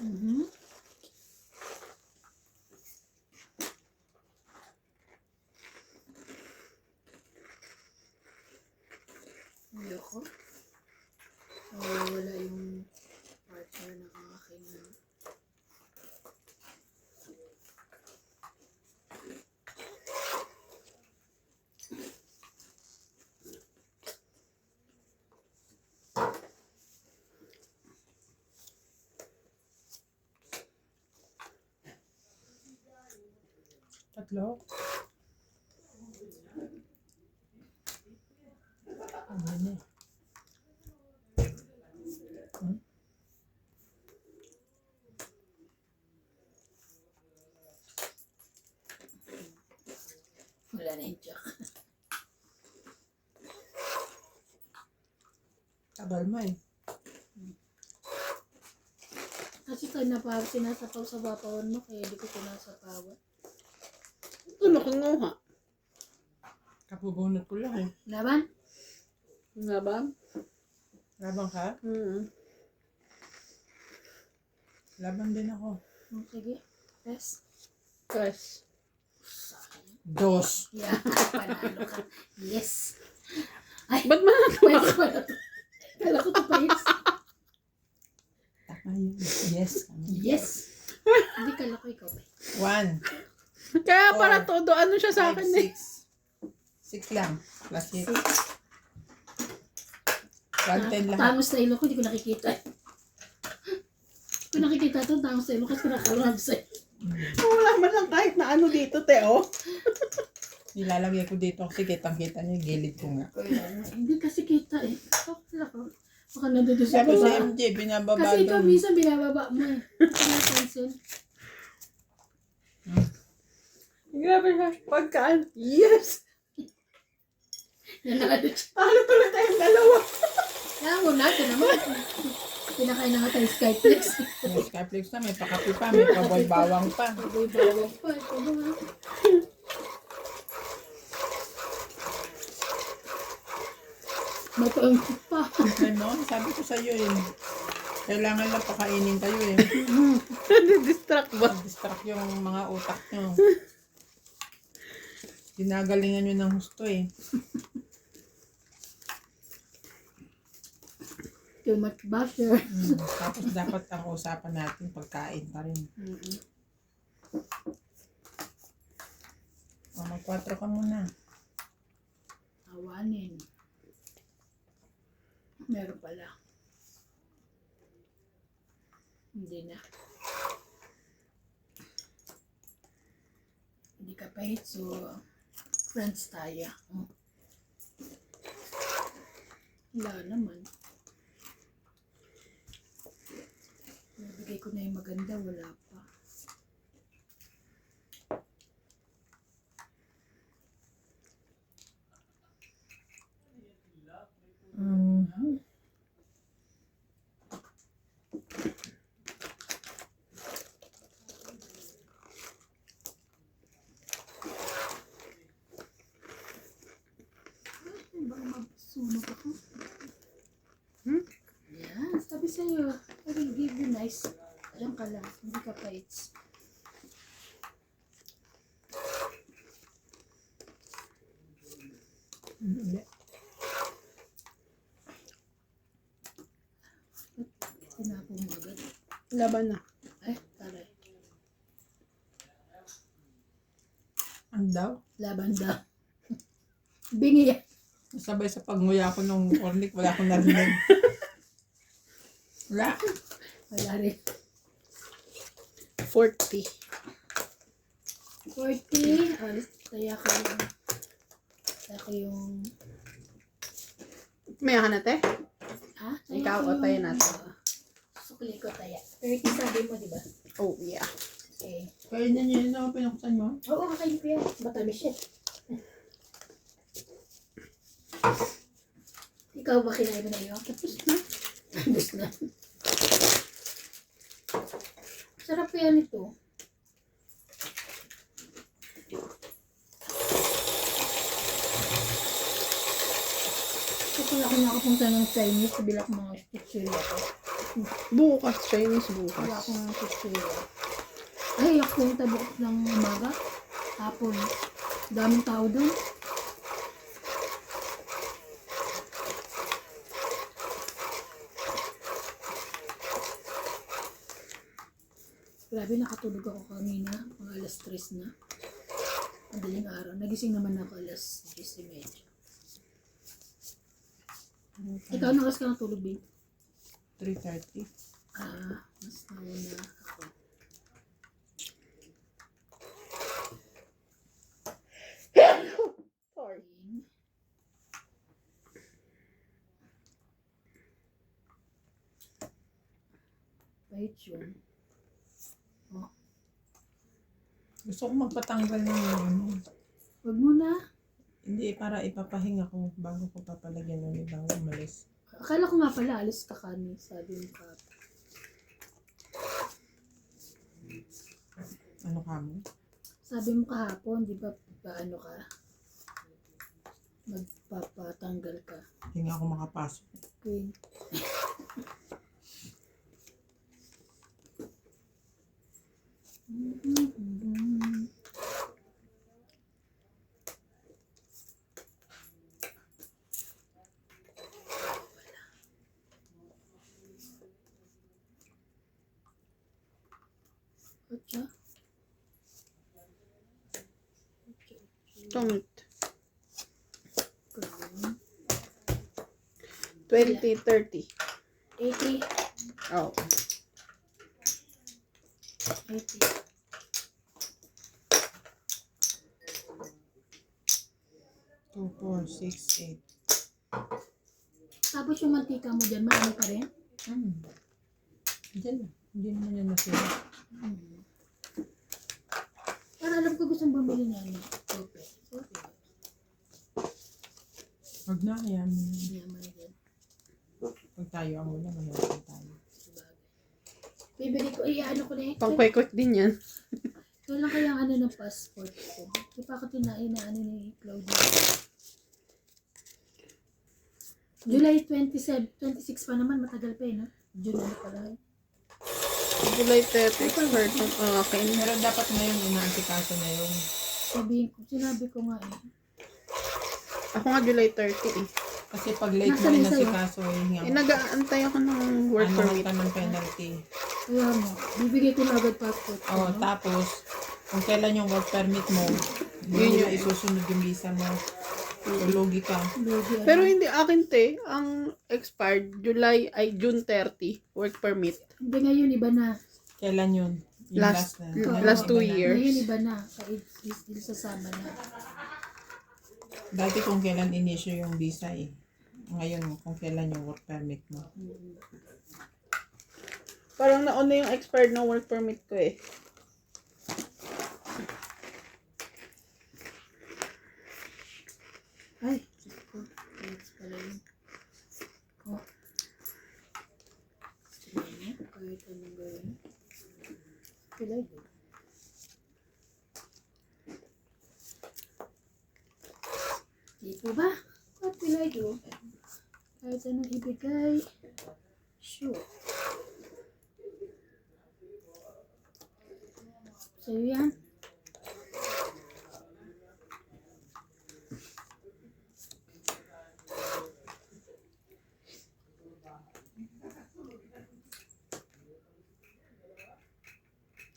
Mhm. Ayoko. Tatlo. Ano na? Wala na yung joke. Tagal mo eh. Kasi tayo sinasapaw sa bapawan mo, kaya di ko sinasapawan. Ano kunguha? Kapubunot ko lang eh. Laban? Nga ba? Labang ka? Laban din ako. Sige. Yes. Yes. Dos. Yeah. Panalo ka. Yes. Ay, Ba't manatuwa pwede pala to. Kala ko to pa yes. Tama yun. Yes. Yes. Hindi kala ko ikaw pa. 1, Kaya Four, para todo, ano siya sa 5, akin eh. 6. 6 lang. Plus 8. 110 lang. Tangos na ilo ko, hindi ko nakikita. Kung nakikita to, tangos na ilo ko, pinakalab sa'yo. Wala man lang kahit na ano dito, Teo. Nilalagay ko dito kasi kitang-kita niya yung gilid ko nga. Hindi kasi kita eh. Wala ko. Baka nandito sa Sabi si baba. MJ, binababa Kasi ikaw doon. minsan binababa mo eh. Pinapansin. Grabe siya. Pagkaan. Yes! Nanalo siya. Talo tuloy tayong dalawa. Kaya mo natin naman. Pinakain na nga tayo Skyflex. May Skyflex na, may pakapi pa, may paboy bawang pa. Baboy bawang pa. Ito ba nga? Mataong pa. Ay mo, sabi ko sa iyo eh. Kailangan lang pakainin kayo eh. Distract ba? Distract yung mga utak nyo. Ginagalingan nyo ng husto eh. Too much butter. Tapos dapat ang usapan natin pagkain pa rin. O, mag-4 ka muna. Awanin. Meron pala. Hindi na. Hindi ka pa hit, so friends tayo. Wala naman. Nabigay ko na yung maganda, wala pa. Baka magsunog ako. Yeah, sabi sa'yo, I will give you nice. Alam ka lang, hindi ka paits. Hindi. Tinapon mo agad. Laban na. Ay, taray. Ang daw? Laban daw. Bingi yan. Sabay sa pagnguya ko nung cornic, wala akong narinig. Wala. Wala rin. 40. 40. Alis, taya ko yung... Taya ko yung... May ka na, te? Ha? Ikaw o tayo natin? Sukli ko taya. 30 sabi mo, di ba? Oh, yeah. Okay. Kaya na niya yun ako pinuksan mo. Oo, kakain ko yan. Matamis yan. Ikaw ba kinain mo na yun? Tapos na. Tapos na. Sarap yan ito. Kapag ako nakapunta ng Chinese, kabila ko mga chichirya ko. Bukas, Chinese Wala bukas. akong chichirya. Ay, ako punta bukas ng umaga. Hapon. Daming tao doon. Grabe, nakatulog ako kanina. Mga alas 3 na. Madaling araw. Nagising naman ako alas 10:30. Ikaw, nakas ka natulog, babe? 3:30. Mas nauna ako. Bing. Pahit yun. Gusto ko magpatanggal ng ano. Huwag mo na. Hindi, para ipapahinga ko bago ko papalagyan ulit bago umalis. Akala ko nga pala, alis ka kani. Sabi mo ka. Ano ka mo? Sabi mo kahapon, di ba, paano ka? Magpapatanggal ka. Hindi nga ako makapasok. Okay. Atcha. Tungit. Crown. 2030. 80. Oh. 80. Two, four, six, eight. Tapos yung mantika mo dyan, maano pa rin? Diyan na. Hindi naman yan nasira. Para alam ko gustong bumili niya ano. Okay. Okay. Huwag na, yan. Yaman yan. Pag tayo ang wala, manapin tayo. Bibili ko, ano ko na eh. Pang quick din yan. Kailan kaya ang ano ng passport ko? Di pa ako tinain na ano ni Claudia. July 27, 26 pa naman, matagal pa eh, no? July pa lang. July 30. Expert ng akin. Pero dapat ngayon, inaantikaso na yun. Sinabi ko nga eh. Ako nga July 30 eh. Kasi pag late mo Nasaan na yung si sa'yo? kaso, Eh, nag-aantay ako ng work ano permit. ka ng penalty. Kaya mo, bibigay ko na agad passport ko, Oh, no? tapos, kung kailan yung work permit mo, Yun yun yung- yung isusunod yung visa mo. Lugi ka. Lugi, ano? Pero hindi akin te, ang expired June 30 work permit. Hindi ngayon, iba na. Kailan yun? Yung Last- na. last Iba 2 na. years. Ngayon, iba na. Kahit sasama na. Dati kung kailan in-issue yung visa eh. Ngayon, kung kailan yung work permit mo. Parang nauna yung expired ng work permit ko eh. Ay, Diyos ko. Yes, pala yun. Oh. Sige, kahit anong gawin. Pila yun. Di po ba? At pila yun. Kahit anong ibigay. Sure. Sa'yo yan.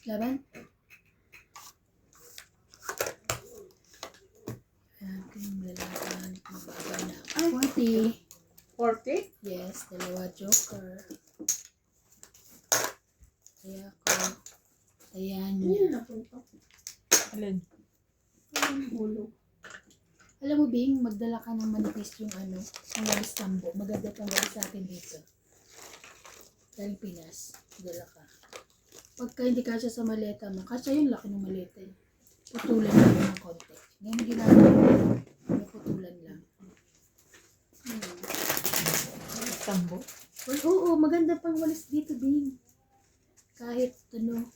Laban? Ating lalaban. Mababa na. 40. 40? Yes, dalawa joker. Kaya ako. Ayan niya. Alin? Alam mo, Bing, magdala ka ng manipis yung ano, ang walis tambo. Maganda kang walis sa akin dito. Galing Pinas. Dala ka. Pagka hindi kasya sa maleta mo, kasya yung laki ng maleta eh. Putulan lang ng konti. Ngayon ginagawa mo, may putulan lang. Tambo? Well, oo, maganda pang walis dito, Bing. Kahit ano,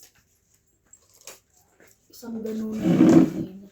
isang ganun na yun.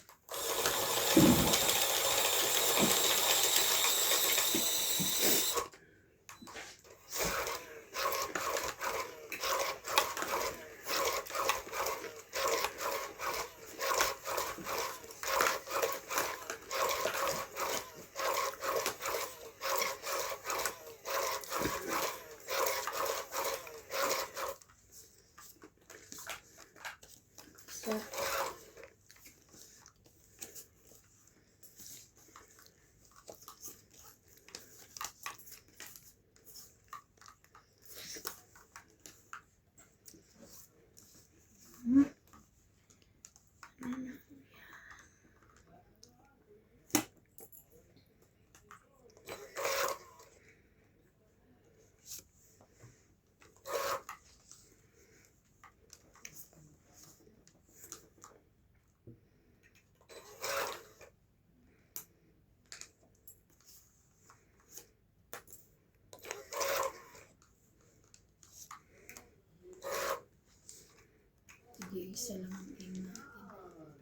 Isa lang ang king natin.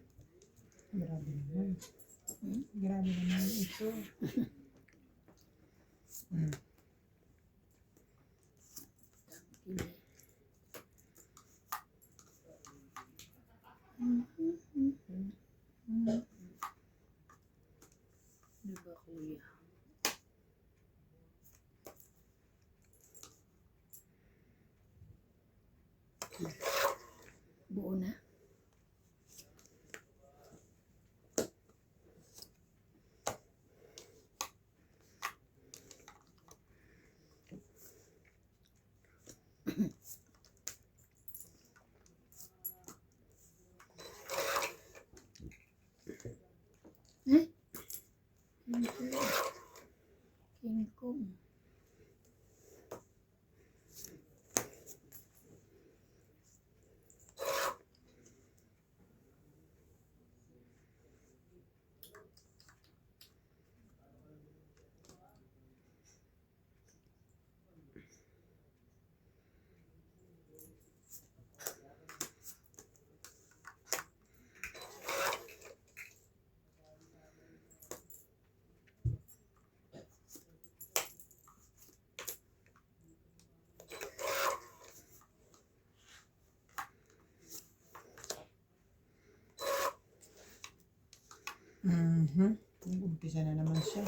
Grabe naman. Grabe naman ito. King. Diba kuya? Buo na? Eh? King Kong. King Kong. Umpisa na naman siya.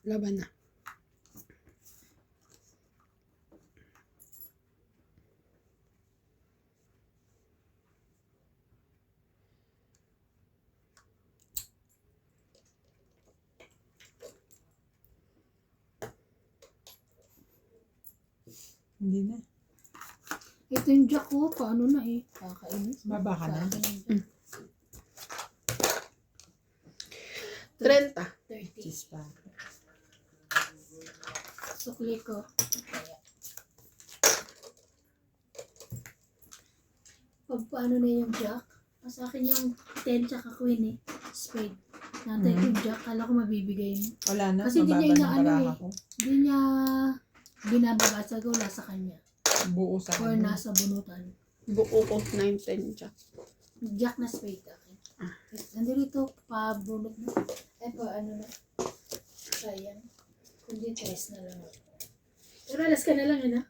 Laban na. Hindi na. Ito yung jack ko. Paano na eh? Kakainis. Baba ka na. Sa akin yung jack. 30. 30. Cheese pa. Sukli ko. Kaya. Pag paano na yung jack, sa akin yung 10 tsaka queen eh. Spade. Nantay ko yung jack, kala ko mabibigay mo. Wala na. Kasi hindi Mababa niya ng inaano baraha eh. ko. Hindi niya binababasa ko, nasa kanya. Buo sa Or ano. nasa bunutan. Buo ko 9, 10 jack. Jack na spade akin. Nandito pa bunot na. Ay pa ano na. Sayang. Kundi 3 na lang ako. Pero alas ka na lang yun ha.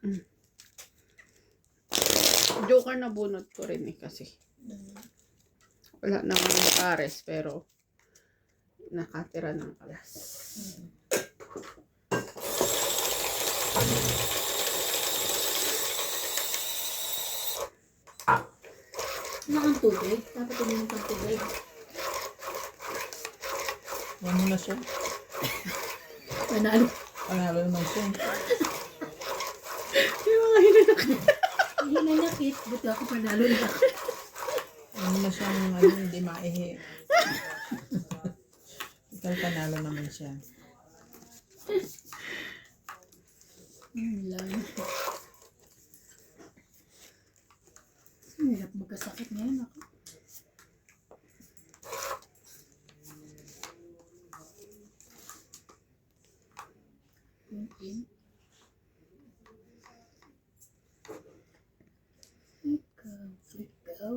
Joker na bunot ko rin eh kasi. Wala namang pares pero nakatira ng alas. Ano kang tubig? Dapat uminom kang tubig. Yan mo na siya. Panalo. Panalo naman siya. Yung mga hinanakit. Hinanakit. Buti ako panalo na. Yan mo na siyang ano, hindi maihi. Ikaw panalo naman siya. Lang. Hirap magkasakit ngayon ako. Ikaw.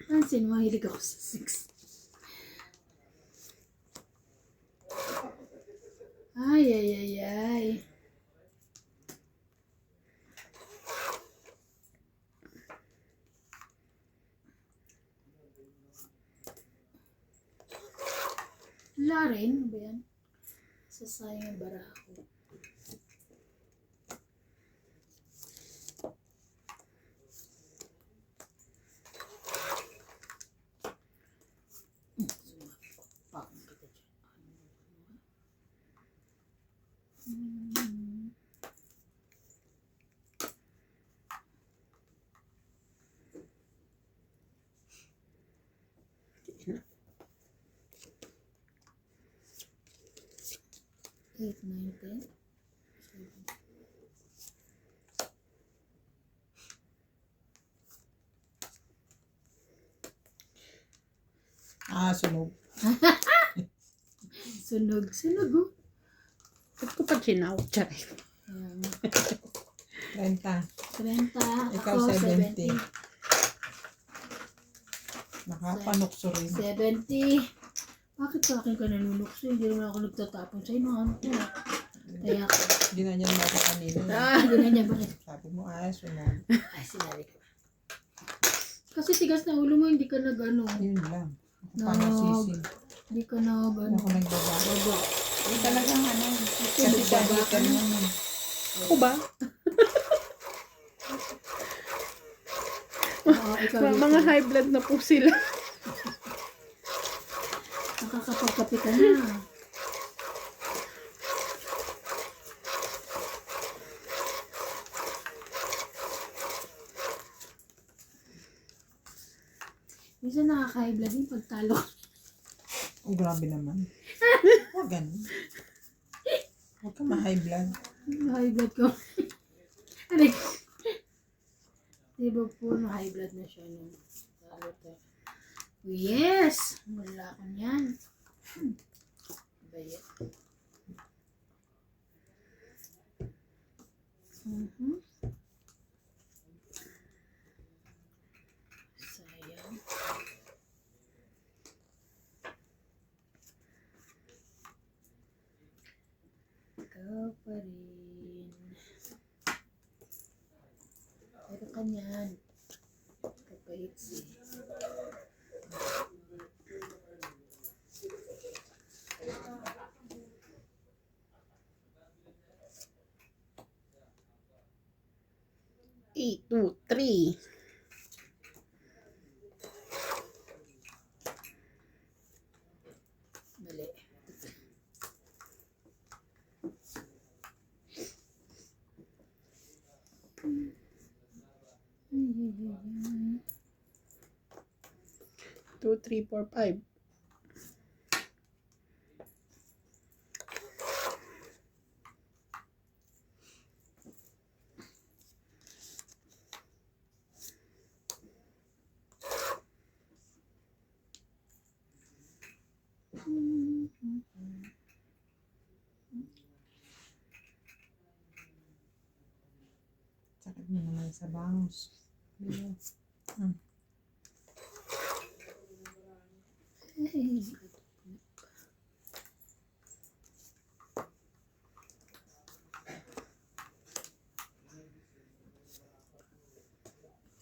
Pansin mo, hilig ako sa 6. Ay, ay, ay, ay. Wala rin. Ano ba yan? Sasayang ang baraha ko. Pakang kita dyan. Eight, 9, 10. Sunog. Sunog. Sunog, oh. Ba't ko pa chinaw? Charay. Ayan. 30. 30. Ikaw, Ako, 70. Nakapanukso rin. 70. Bakit sa akin ka nanunukso? Hindi naman ako nagtatapon sa'yo. Ano ko? Kaya ako. Ginanyan mo ako kanina. Hindi na niya bakit? Sabi mo, sunog. Ay, sinabi ko. Kasi tigas na ulo mo, hindi ka nag-ano. Yun lang. Ako pa nasisi. Hindi ka nag-ano. Hindi ako nagbaba. Hindi talagang ano. Kasi sa heater naman. Ako ba? Oo, ikaw Mga high blood na po sila. nakakapagkape ka na. Minsan nakaka-high blood din pagtalo. Oh, grabe naman. Huwag ganun. Huwag ka ma-high blood. High blood ko. Aray. Diba po, high blood na siya nung talo tayo. Yes! Wala ko niyan. Ba yan? Sayang. Ikaw pa rin. Pero kanyan. Kapait si. Eight, 2, 3. Mali. Two, three, four, five. Sakit mo naman sa bangs.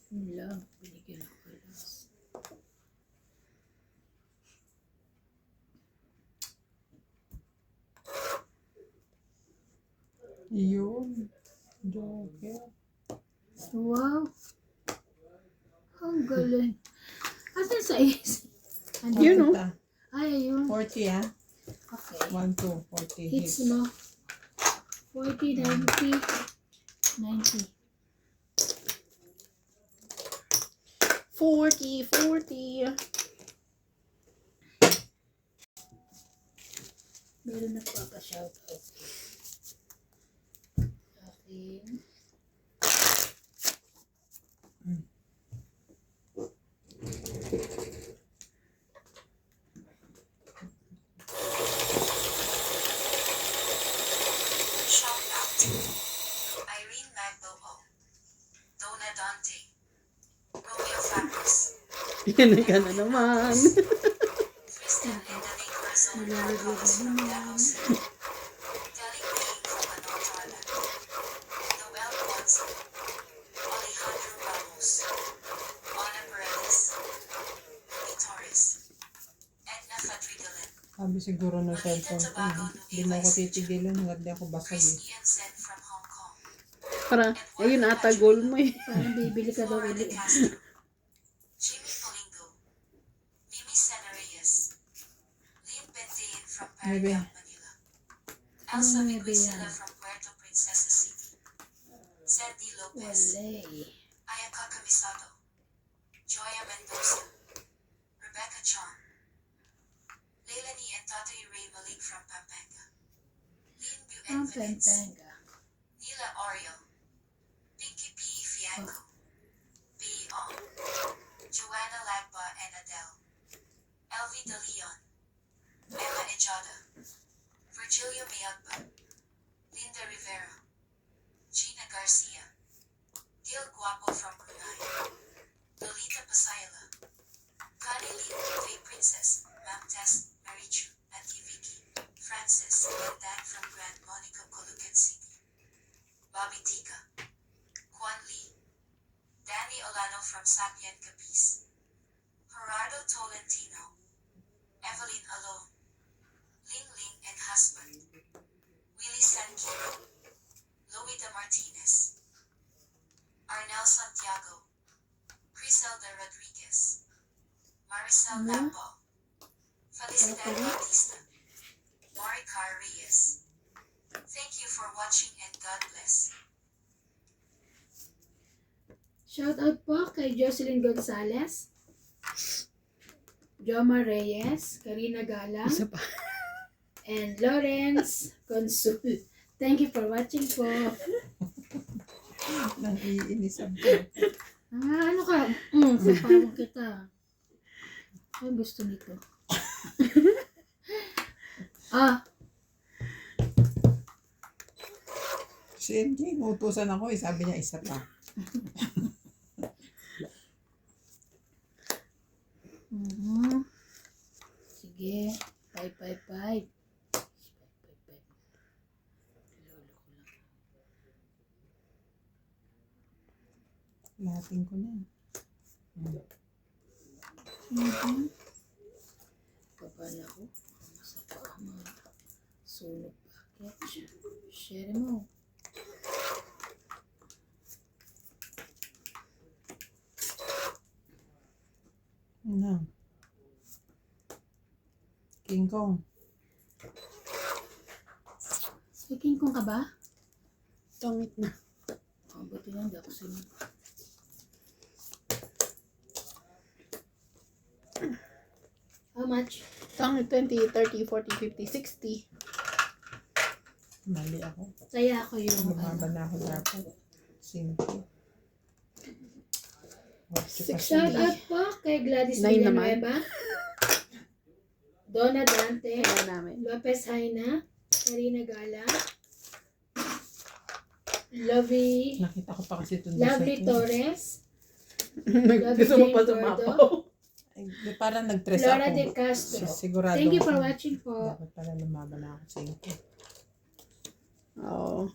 Yun lang. Binigyan ako last. Yun. Joker. Wow. Ang galing. Asan sa is? You know. Ay, ayun. 40 Okay. 1, 2, 40 Hits hits. mo. 40, 90. 90. 40, 40. Meron nagpapa-shoutout. Akin. Shout out to Irene Maglobo, Donna Dante, Romeo Fabris, Yan ka na naman. Kristen Endale Corazon Carlos from Davos, Telling Payne from Manotola, Noel Bonzo, Alejandro Ramos, Ana Paredes, Ruby Torres, Edna Fadrigalan, Sabi siguro ng cellphone ko, hindi mo ako titigilan hanggang di ako basag Chris eh. Ian Sen from Hong Kong, Para, ayun ata goal mo eh. Parang bibili ka daw Flora ulit. de Castro, Jimmy Polingo, Mimi Sena Reyes, Lynn Bentain from Paragon, Manila, Elsa Viguisila from Puerto Princesa City, Sandy Lopez, Wale. Ayaka Camisado, Joya Mendoza, Rebecca Chong, Leilani and Tatoy Ray Malik from Pampanga, Lynn Bu Ang Edmonds, Pampanga. Nila Oriel, Pinky P. Fianco, B. Ong, Joanna Lagba and Adele, LV Virgilio Mayagba, Linda Rivera, Gina Garcia, Dil Guapo from Brunei, Lolita Pasayala, Connie Lee, Faye Princess, Ma'am Tess, Mary Chu, Auntie Vicky, Francis, and Dan from Grand Monica, Colucan City, Bobby Tika, Juan Lee, Danny Olano from Sapien Capiz, Gerardo Tolentino, Evelyn Alone, Ling Ling and husband, Willie Sankino, Loida Martinez, Arnel Santiago, Criselda Rodriguez, Maricel Lambo, Felicidad Bautista, Maricar Reyes. Thank you for watching and God bless. Shout out po kay Jocelyn Gonzalez, Joma Reyes, Karina Galang, Isa pa. and Lawrence Consul. Thank you for watching po. Nang iinisan ko. Ano ka? Sapawag kita. Ay, gusto nito. Si MJ, inutusan ako eh. Sabi niya isa pa. Sige. 555. Lahatin ko na. Papala ko. Masapa ka mga sunog package. Share mo. Ano? King Kong. May King Kong ka ba? Tongit na. Buti lang, di ako sunod. How much? Tongit 20, 30, 40, 50, 60. Mali ako. Kaya ako yung Lumaban na ako dapat. 5. Shout out po kay Gladys 9 naman. Villanueva, Donna Dante, Kaya namin. Lopez Haina, Karina Gala, Lovely Nakita ko pa kasi ito. Torres, Gusto mo pa Jane sumapaw. Gordo, Parang nag-dress Flora ako. de Castro. Sigurado. Thank you for ako. watching po. Dapat pala lumaban na ako 5. Oo.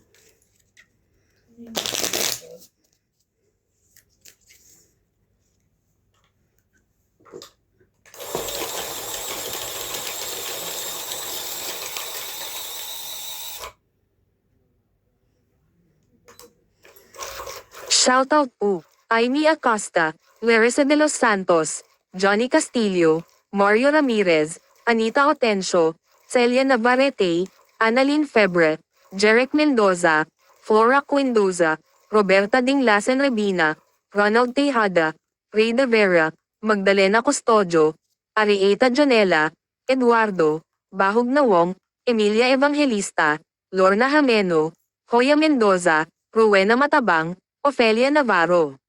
Shoutout po, Amy Acosta, Larissa de los Santos, Johnny Castillo, Mario Ramirez, Anita Otencio, Celia Navarrete, Annalyn Febre, Jeric Mendoza, Flora Quindoza, Roberta Dinglasen Rebina, Ronald Tejada, Ray De Vera, Magdalena Custodio, Arieta Jonela, Eduardo, Bahog Nawong, Emilia Evangelista, Lorna Jameno, Hoya Mendoza, Rowena Matabang, Ofelia Navarro.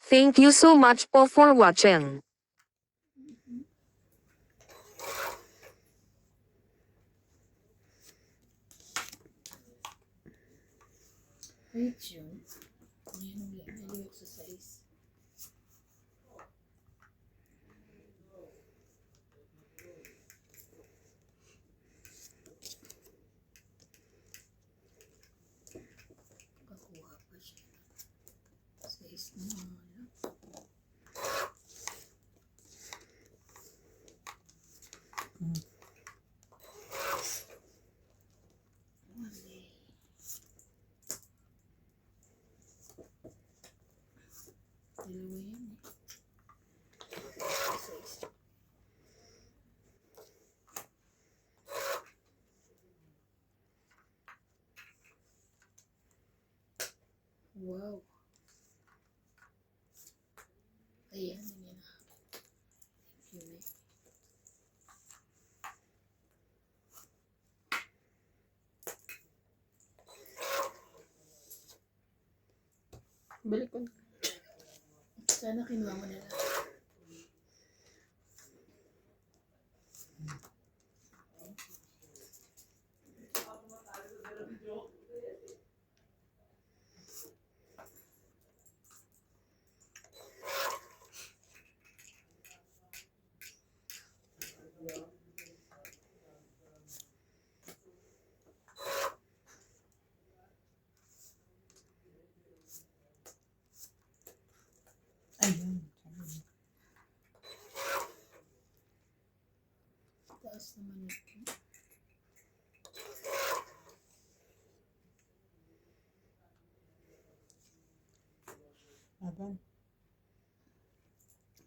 Thank you so much po for watching. Wait yun. Ayan ang naliwag sa size. Kakuha pa siya. Size na lang. Dalawa yan eh. Size. Wow. Ayan, ayan. Thank you, May. Balik ko na. Sana kinuha mo na lang. Ayun. Taas naman ito. Laban.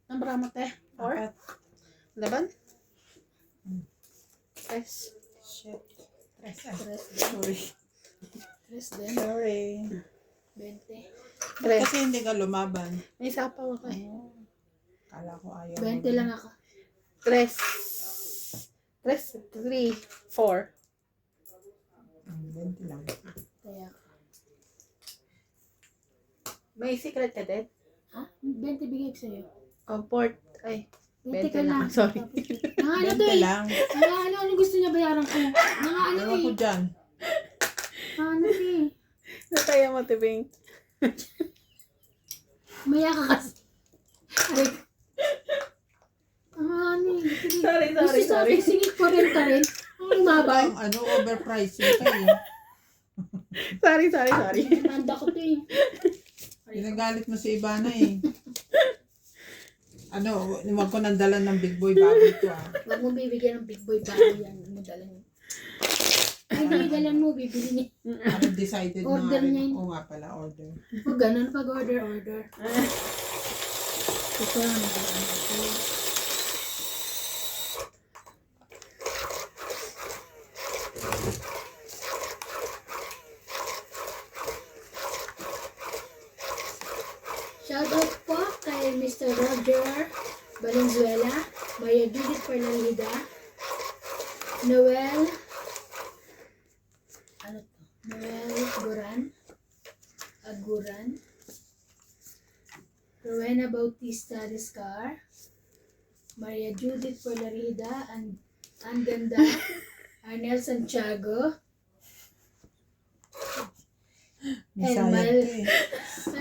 Ang bramo te. 4. Apat. Laban? Hmm. 3. Shit. Tres. Ay, Tres din. sorry. Tres din. Sorry. 20. Kasi hindi ka lumaban. May sapaw ako eh. Kala ko ayaw. 20 lang ako. 3. 3. 4. 20 lang. Kaya, May secret ka din? ha? 20 bigay ko sa'yo. Oh, port. Ay. 20 ka 20 lang. lang. Sorry. Ano 20 to eh? lang. Ano gusto niya bayaran ko? Ano Ewan ko eh? dyan. Ano eh? Nataya mo, Tibing. Maya ka kasi. Aray. Ano eh? Sorry. Singit ko rin ka rin. Ang mabay. Ang overpriced yun kayo. Sorry. Tanda ko to eh. Ginagalit mo si Ivana eh. Huwag ko nang dala ng big boy bago ito ah. Huwag mo bibigyan ng big boy bago yan. Mo dala niya. Ay, binigalan mo, bibili niya. Decided Order na nga niya rin. yun. Oo nga pala, order. Pag ganun, pag order. Ito lang nag-ano ko. Shoutout po kay Mr. Roger Valenzuela, Maria Judith Fernandida, Noel Aguran, Rowena Bautista Descar, Maria Judith Fernandida, Anganda, Arnel Santiago, May And sayang Mal- to eh.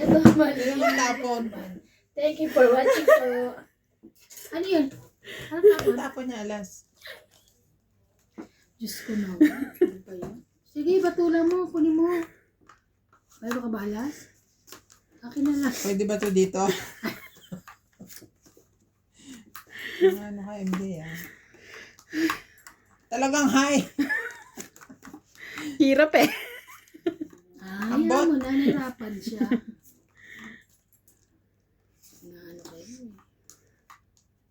Ito, Yung tapon. Thank you for watching po. Ano yun? Ano tapon? Tapon niya alas. Diyos ko na. Ano ba yun? Sige, batulan mo. Kunin mo. Mayroon ka ba alas? Akin na lang. Pwede ba to dito? Ano ka MJ ah. Talagang high. Hirap eh. Ay, Ambot. mo, nanirapan siya. Ano kayo eh.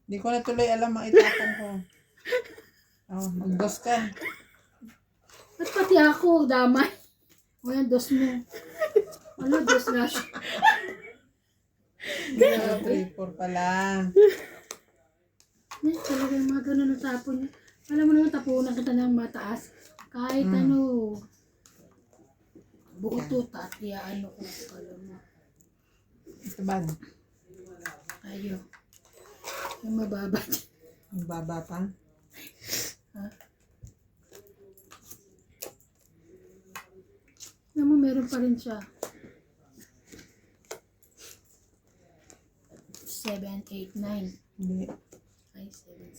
Hindi ko na tuloy alam ang itapon ko. Magdos ka. Ba't pati ako, damay? O yan, dos mo. Ano, dos na siya. Grabe. 3, 4 pala. Eh, talaga yung mga ganun na tapon niya. Alam mo naman, tapunan kita ng mataas. Kahit ano, buto, tatya, ano ko, alam mo. Ito ba? Ayo. Yung mababa. Ang baba pa. Ha? Alam mo, meron pa rin siya. 7, 8, 9. Hindi. Ay, 7,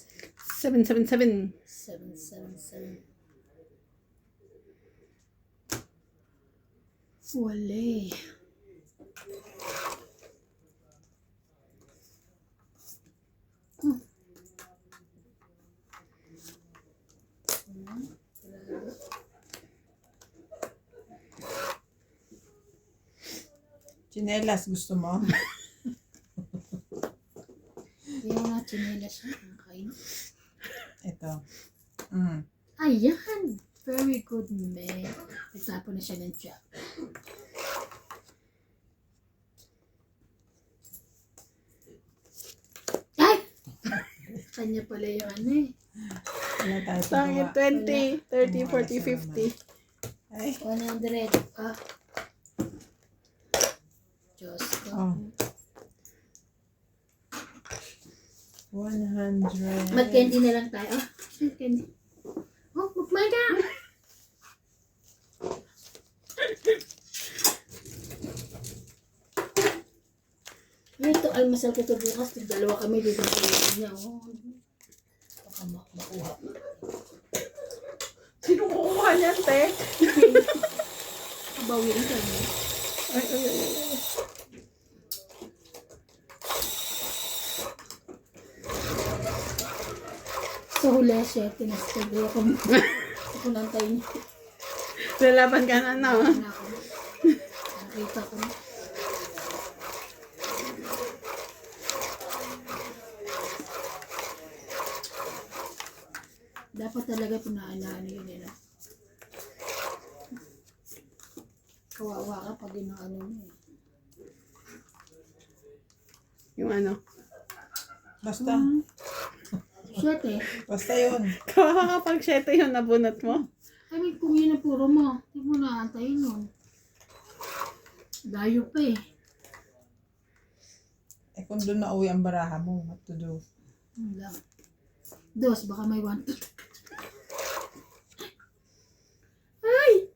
777. 7. 7, 7, 7. Wale. Chinelas gusto mo? Yung mga chinelas siya. Kain. Ito. Ayan! Very good, man. Nagtapo na siya ng tiyak. Ay! Kanya pala yung ano eh. Wala tayo Tangin, pagawa. 20, 30, 40, 50. Ay. 100. Ah. Diyos ko. Oh. 100. Mag-candy na lang tayo. Ah, candy. Oh, magmay ka! Ito, almasal ko ito bukas. Dalawa kami dito sa niya. Oh. baka makuha. Sino kukuha niyan, te? Kabawiin ka niya. Ay, ay, ay, ay. Sa huli siya, tinastagay ako. Ako nantayin niya. Lalaban ka na, no? Ano ako. Nakita ko na. Dapat talaga pinaano yun nila. Kawawa ka pag inaano mo eh. Yung ano. Basta. Shit eh. Basta yun. Kawawa kapag 7 yung nabunot mo. I mean, kung yun ang puro mo, hindi mo naantayin yun. Layo pa eh. Eh kung doon na uwi ang baraha mo, what to do? Yun lang. Dos, baka may 1, 2. Ay!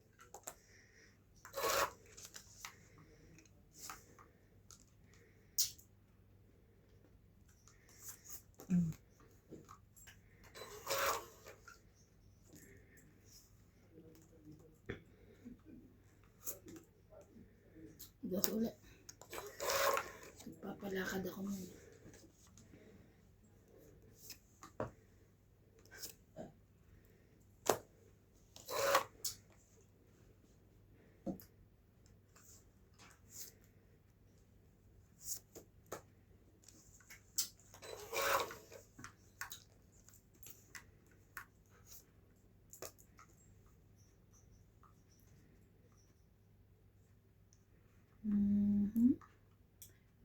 Dos ulit. Nagpapalakad ako muna.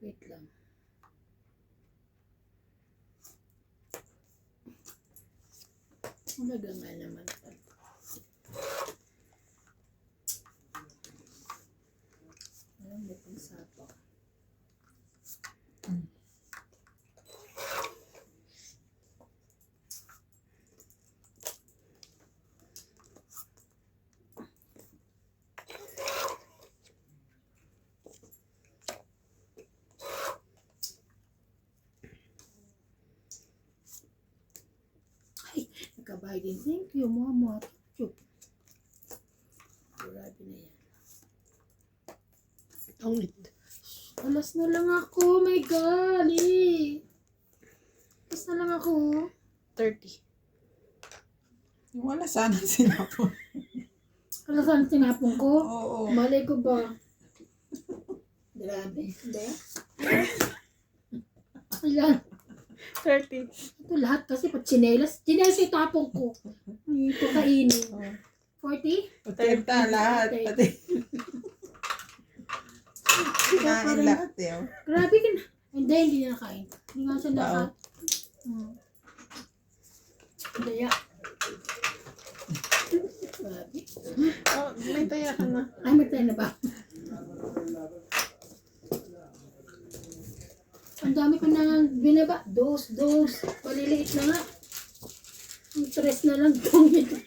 Wait lang. Talaga nga naman. Alam mo kung sapo. Nakabahay din. Thank you, mama. Chup. Grabe na yan. Tongit. Alas na lang ako. My God. Eh. Alas na lang ako. 30. Yung wala sana sinapon. Alas na tinapon ko. Oo. Malay ko ba? Grabe. Hindi. Ayan. 30. Ito lahat kasi pag chinelas. Chinelas yung tapong ko. Ito kainin. 40? Patenta lahat. Pati. Kinain lahat eh. Oh. Grabe ka na. Hindi niya nakain. Hindi nga siya lahat. Kaya. Grabe. Oh, may taya ka na. Ay, magtayo na ba? Ang dami ko na binaba. Dos. Maliliit na nga. Ang stress na lang itong ito.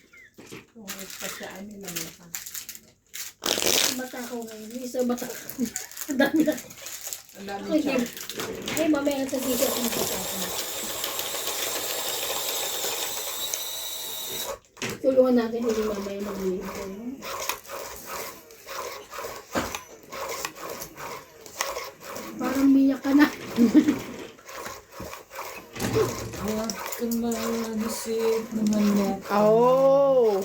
Tungit pa siya. Ano lang yun. Bata ko ngayon. Isa bata ko. Ang dami na. Ang dami Ay, siya. ay, mamaya sa dito ang bata ko. Tulungan natin hindi mamaya mag-iintay. Parang miyak ka na. Huwag ka na nagisip naman mo. Oh!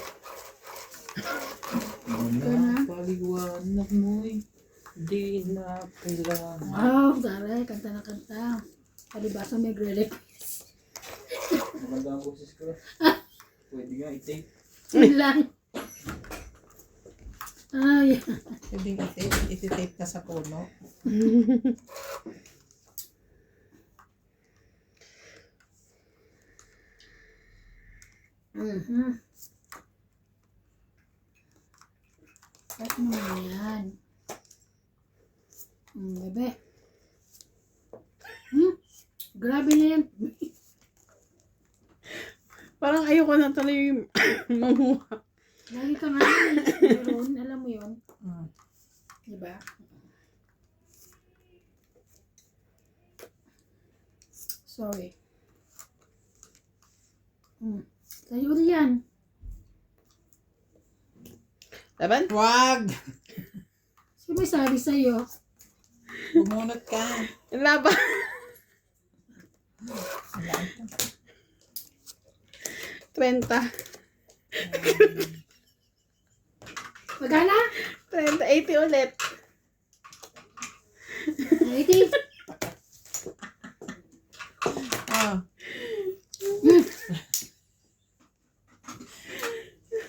na. Paliwanag mo'y di na kailangan. Wow, taray. Kanta na kanta. Palibasa may request. Maganda ang boses ko. Pwede nga i-take. Yun lang. Ay. Pwedeng iti-tape ka sa puno. Bakit naman yan? Bebe. Grabe na yan. Parang ayoko na tuloy mamuha. Lagi ka nga meron, alam mo yun. Diba? Sorry. Sa'yo ulit yan. Laban? Wag! Sino may sabi sa'yo? Bumunot ka. Laban. Wala ito. 20. Magana? 30. 80 ulit. 80. Oh.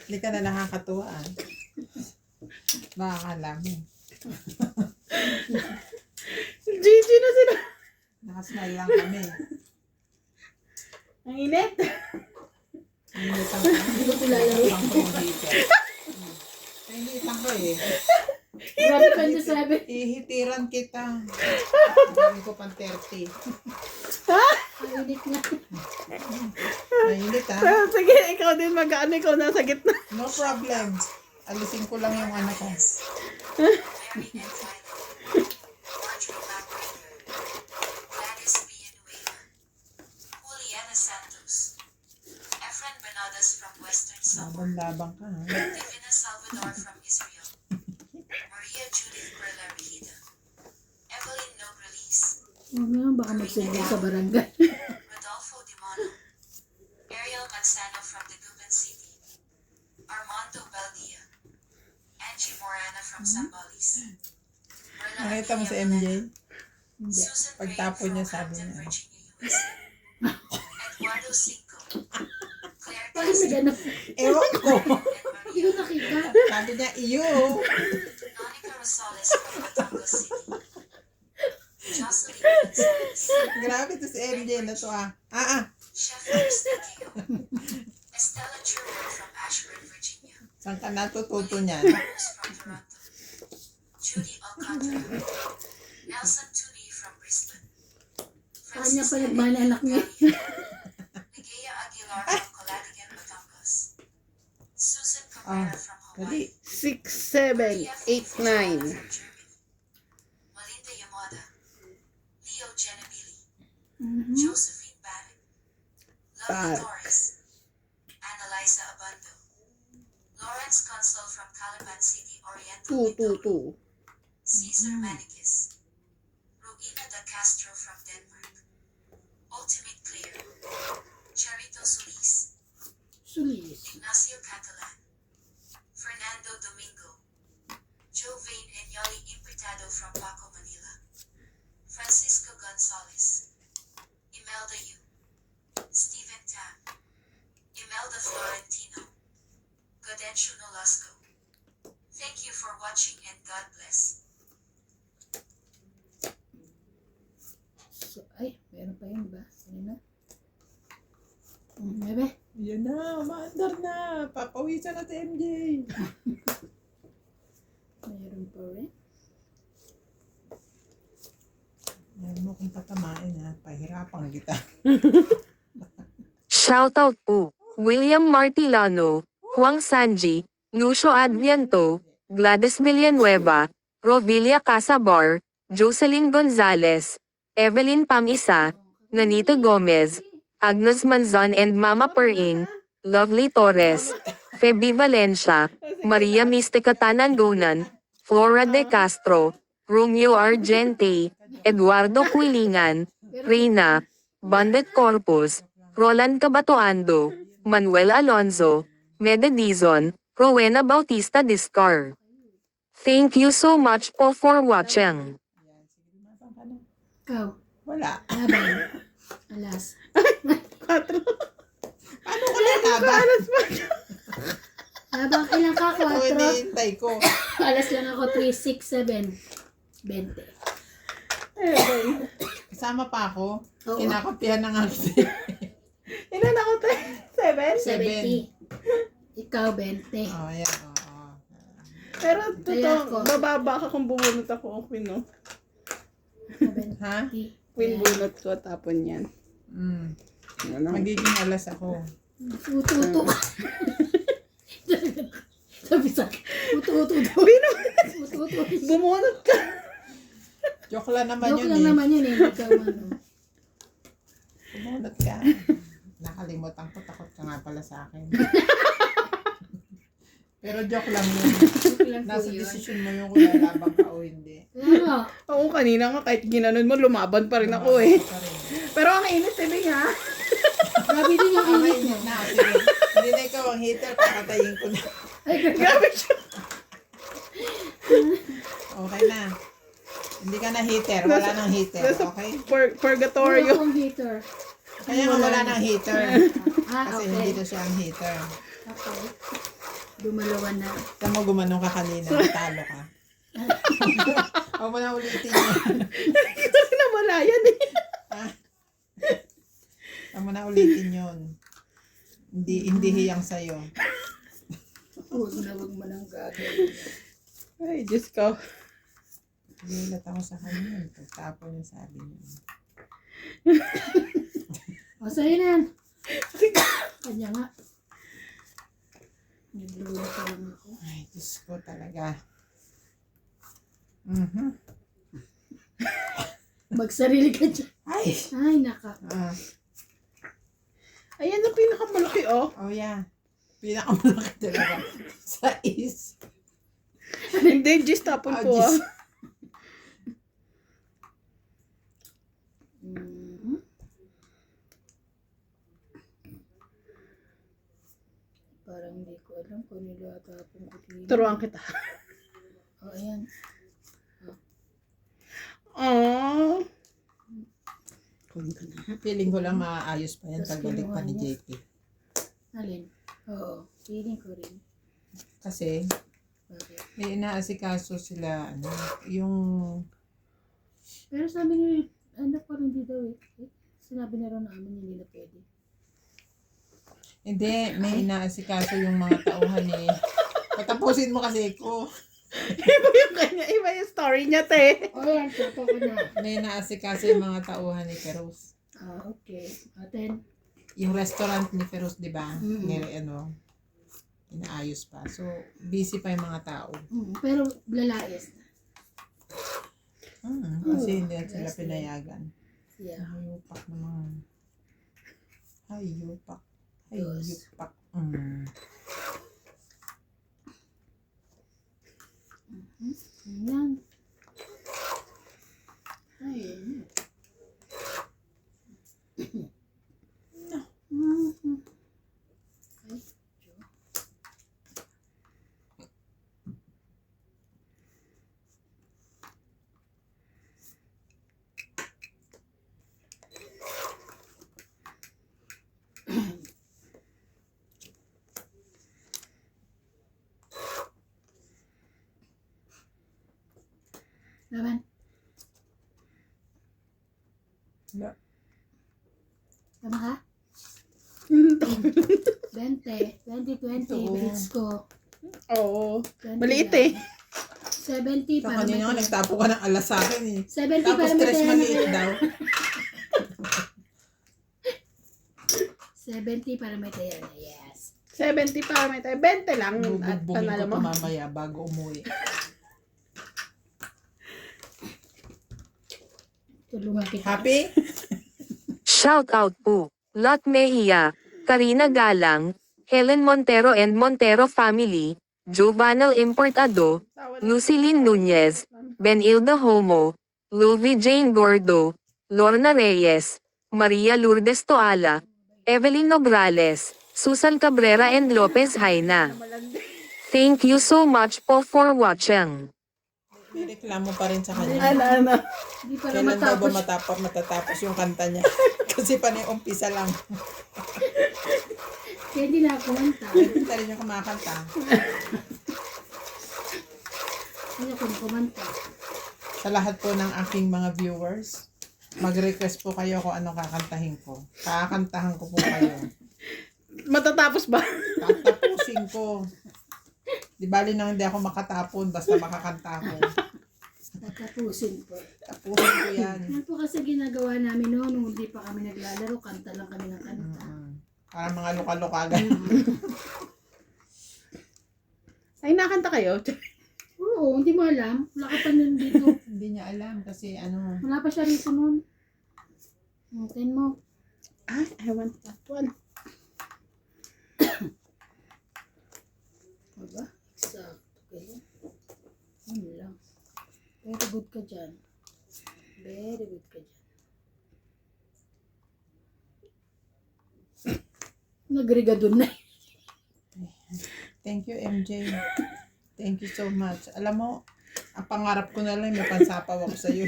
Hindi ka na nakakatuwa. Makakala mo. GG na sila. Nakasmile lang kami. Ang init. Hindi lang Hindi ko tulalaro. Nainitan ko eh. Grabe 27. Ihitiran kita. Gawin ko pang 30. Ang init nga. Mainit ha. Sige, ikaw din mag-ano, ikaw nasa gitna. No problem. Alisin ko lang yung ano ko. Mary and Tyler, Marjorie McGregor, Gladys Villanueva, Juliana Santos, Efren Benadas from Western Samar, Laban-labang ka ha. Divina Salvador from Israel, Maria Judith Perla Rehida, Evelyn Nogrelis, Huwag na, baka magsumbong sa barangay. Rodolfo Dimano, Ariel Manzano from Dagupan City, Armando Baldia, Angie Morana from Zambales, Merla Nakita mo si Amelia MJ? Valera, Susan Pagtapon Graham niya, from sabi Hampton, niya. Virginia, USA, Eduardo Cinco, Claire Bakit may Castro, ganun? Ewan ko. and Hindi ko Maria, nakita. Sabi niya, iyo. Monica Rosales from Batangas City, Jocelyn Gonzalez, Grabe to si MJ na to ah. Chef Christy Keo, Estella Truman from Ashburn, Virginia, Saan ka natututo niyan? Rose from Toronto, Judy Alcantara, Nelson Tuni from Brisbane, Kanya pa Francisca nagmana anak niya. Ligaya Aguilar from Calatigan, Batangas, Susan Cabrera from Dali. Hawaii, 6, 7, 8, 9. from Germany, Malinda Yamada, Leo Genabili, Josephine Barrett, Lovely Barrett. Torres, Annalisa Abando, Lawrence Consul from Calapan City, Oriental, 2, 2, 2. Caesar Manikis, Rowena da Castro from Denmark, Ultimate Clear, Charito Solis, Sulis. Ignacio Catalan, Fernando Domingo, Jovain Enyoli Imputado from Paco, Manila, Francisco Gonzalez, Imelda Yu, Stephen Tam, Imelda Florentino, Gaudensio Nolasco. Thank you for watching and God bless. So, ay, meron pa yun ba? Ano na? Bebe. Yun na, maandar na. Papawisan na si MJ. Meron pa rin. Yan mo kung patamain ha. Pahirapan kita. Shoutout po, William Martilano, Juan Sanji, Lucio Adviento, Gladys Villanueva, Rovilia Casabar, Jocelyn Gonzalez, Evelyn Pamisa, Nanito Gomez, Agnes Manzon and Mama Pering, Lovely Torres, Feby Valencia, Maria Mystica Tanangonan, Flora de Castro, Romeo Argente, Eduardo Quilingan, Reina, Bandet Corpus, Roland Cabatoando, Manuel Alonzo, Mede Dizon, Rowena Bautista Discar. Thank you so much po for watching. Ikaw. Wala. Laban. Alas. 4. Paano ko lalaban? Laban ilang ka? Ito 4. hinihintay ko. Alas lang ako 3, 6, 7. 20. Kasama pa ako. Oo. Kinakapihan ng arte. Ilan ako? 7? 70. Ikaw, 20. Oh, ayan. Oo. Pero Kaya ako. totoo, bababa ka kung bubunot ako, Queen, no? 70. Ha? Queen, bunot ko, tapon yan. Mm. Ano? Magiging alas ako. Utu-utu. Sabi sa akin. Utu-utu. Utu-utu. Bumunot ka. Joke lang naman Joke yun lang eh. naman yun eh. Ikaw ano. Bumunot ka. nakalimutan ko, takot ka nga pala sa akin. Pero joke lang yun. Joke lang po Nasa yun. desisyon mo yung kung lalabang ka o hindi. Kaya, Oo, kanina nga kahit ginanon mo, lumaban pa rin ako eh. Pa rin. Pero ang init eh, Bing, ha? grabe din yung Okay, init mo. na. Sige. Hindi na ikaw ang hater, papatayin ko na. Grabe siya. Okay na. Hindi ka na hater, wala nang hater, okay? Purgatorio. Ano akong hater? Kaya nga wala nang hater. Kasi hindi Okay. na siya ang hater. Okay. Dumalawan na. Saan mo gumanong ka kanina, natalo ka. Huwag mo na ulitin yun. Kasi nawala yan eh. Huwag mo na ulitin yun. Hindi hiyang sa'yo. Huwag mo nang gagawin. Ay, Diyos ko. Gulat ako sa kanya. Pagtapon yung sabi niya. O, sa'yo na yan. Kanya nga. Naglulot ka lang ako. Ay, Diyos ko talaga. Magsarili ka dyan. Ay! Ay, naka. Ayan ang pinakamalaki, oh. Oh yeah. Pinakamalaki talaga. Sa is. Hindi, Diyos, tapon ko, ah. Mhm. Parang hindi ko alam kung nilatapon ko dito. Turuan kita. O, ayan. Oh. Feeling ko lang maayos pa yan Tapos pagbalik pa ni kinuha niya. JP. Alin? Oo. Feeling ko rin. Kasi Bakit? may inaasikaso sila, ano, yung Pero sabi niya, anak ko hindi daw eh. Sinabi na raw namin hindi na pwede. hindi, may inaasikaso yung mga tauhan ni patapusin mo kasi ko. Iba yung story niya, te. O, yan. Tuto ko na. May inaasikaso yung mga tauhan ni Feroz. Ah, okay. Aten. Yung restaurant ni Feroz, di ba? Mm. Inaayos pa. So, busy pa yung mga tao. Pero lalayas na. Kasi hindi sila yes, pinayagan. Yeah. Hayupak naman. Hayupak. Yes. Hayupak. Ayan. Ayun. Ay, Diyo. Laban. Wala. Tama ka? 20. 2020. Oo. Bits ko. Oo. 20 Maliit lang. eh. 70 So, para may kanina nga nagtapo ka ng alas sa akin eh. 70 Tapos para may stress tayo maliit na daw. 70 para may tayo na. Yes. 70 para may tayo. 20 lang. At Bubugbugin panalo ko mo. pa mamaya bago umuwi. Tulungan kita. Happy? Shout out po. Lot Mejia, Karina Galang, Helen Montero and Montero family, Juvenal Importado, Lucilin Nunez, Benilda Homo, Louie Jane Gordo, Lorna Reyes, Maria Lourdes Toala, Evelyn Nograles, Susan Cabrera and Lopez Haina. Thank you so much po for watching. May reklamo pa rin sa kanya. Ano. Hindi para Kailan daw ba matapos. matatapos yung kanta niya? Kasi panay umpisa lang. Kaya hindi na ako kumanta. Hindi rin yung kumakanta. Hindi ako kumanta. Sa lahat po ng aking mga viewers, mag-request po kayo kung anong kakantahin ko. Kakantahan ko po kayo. Matatapos ba? Tatapusin ko. Di bali nang hindi ako makatapon, basta makakanta ako. Natapusin po. Tapusin ko yan. Yan po kasi ginagawa namin noon, nung hindi pa kami naglalaro, kanta lang kami ng kanta. Para mga luka-lukagan. Ay, nakanta kayo? Oo, hindi mo alam. Wala ka pa nun dito. Hindi niya alam kasi ano. Wala pa siya rito noon. Tingin mo. I want that one. good ka dyan. Very good ka dyan. Nagriga dun na. Thank you, MJ. Thank you so much. Alam mo, ang pangarap ko na lang, may pansapaw ako sa'yo.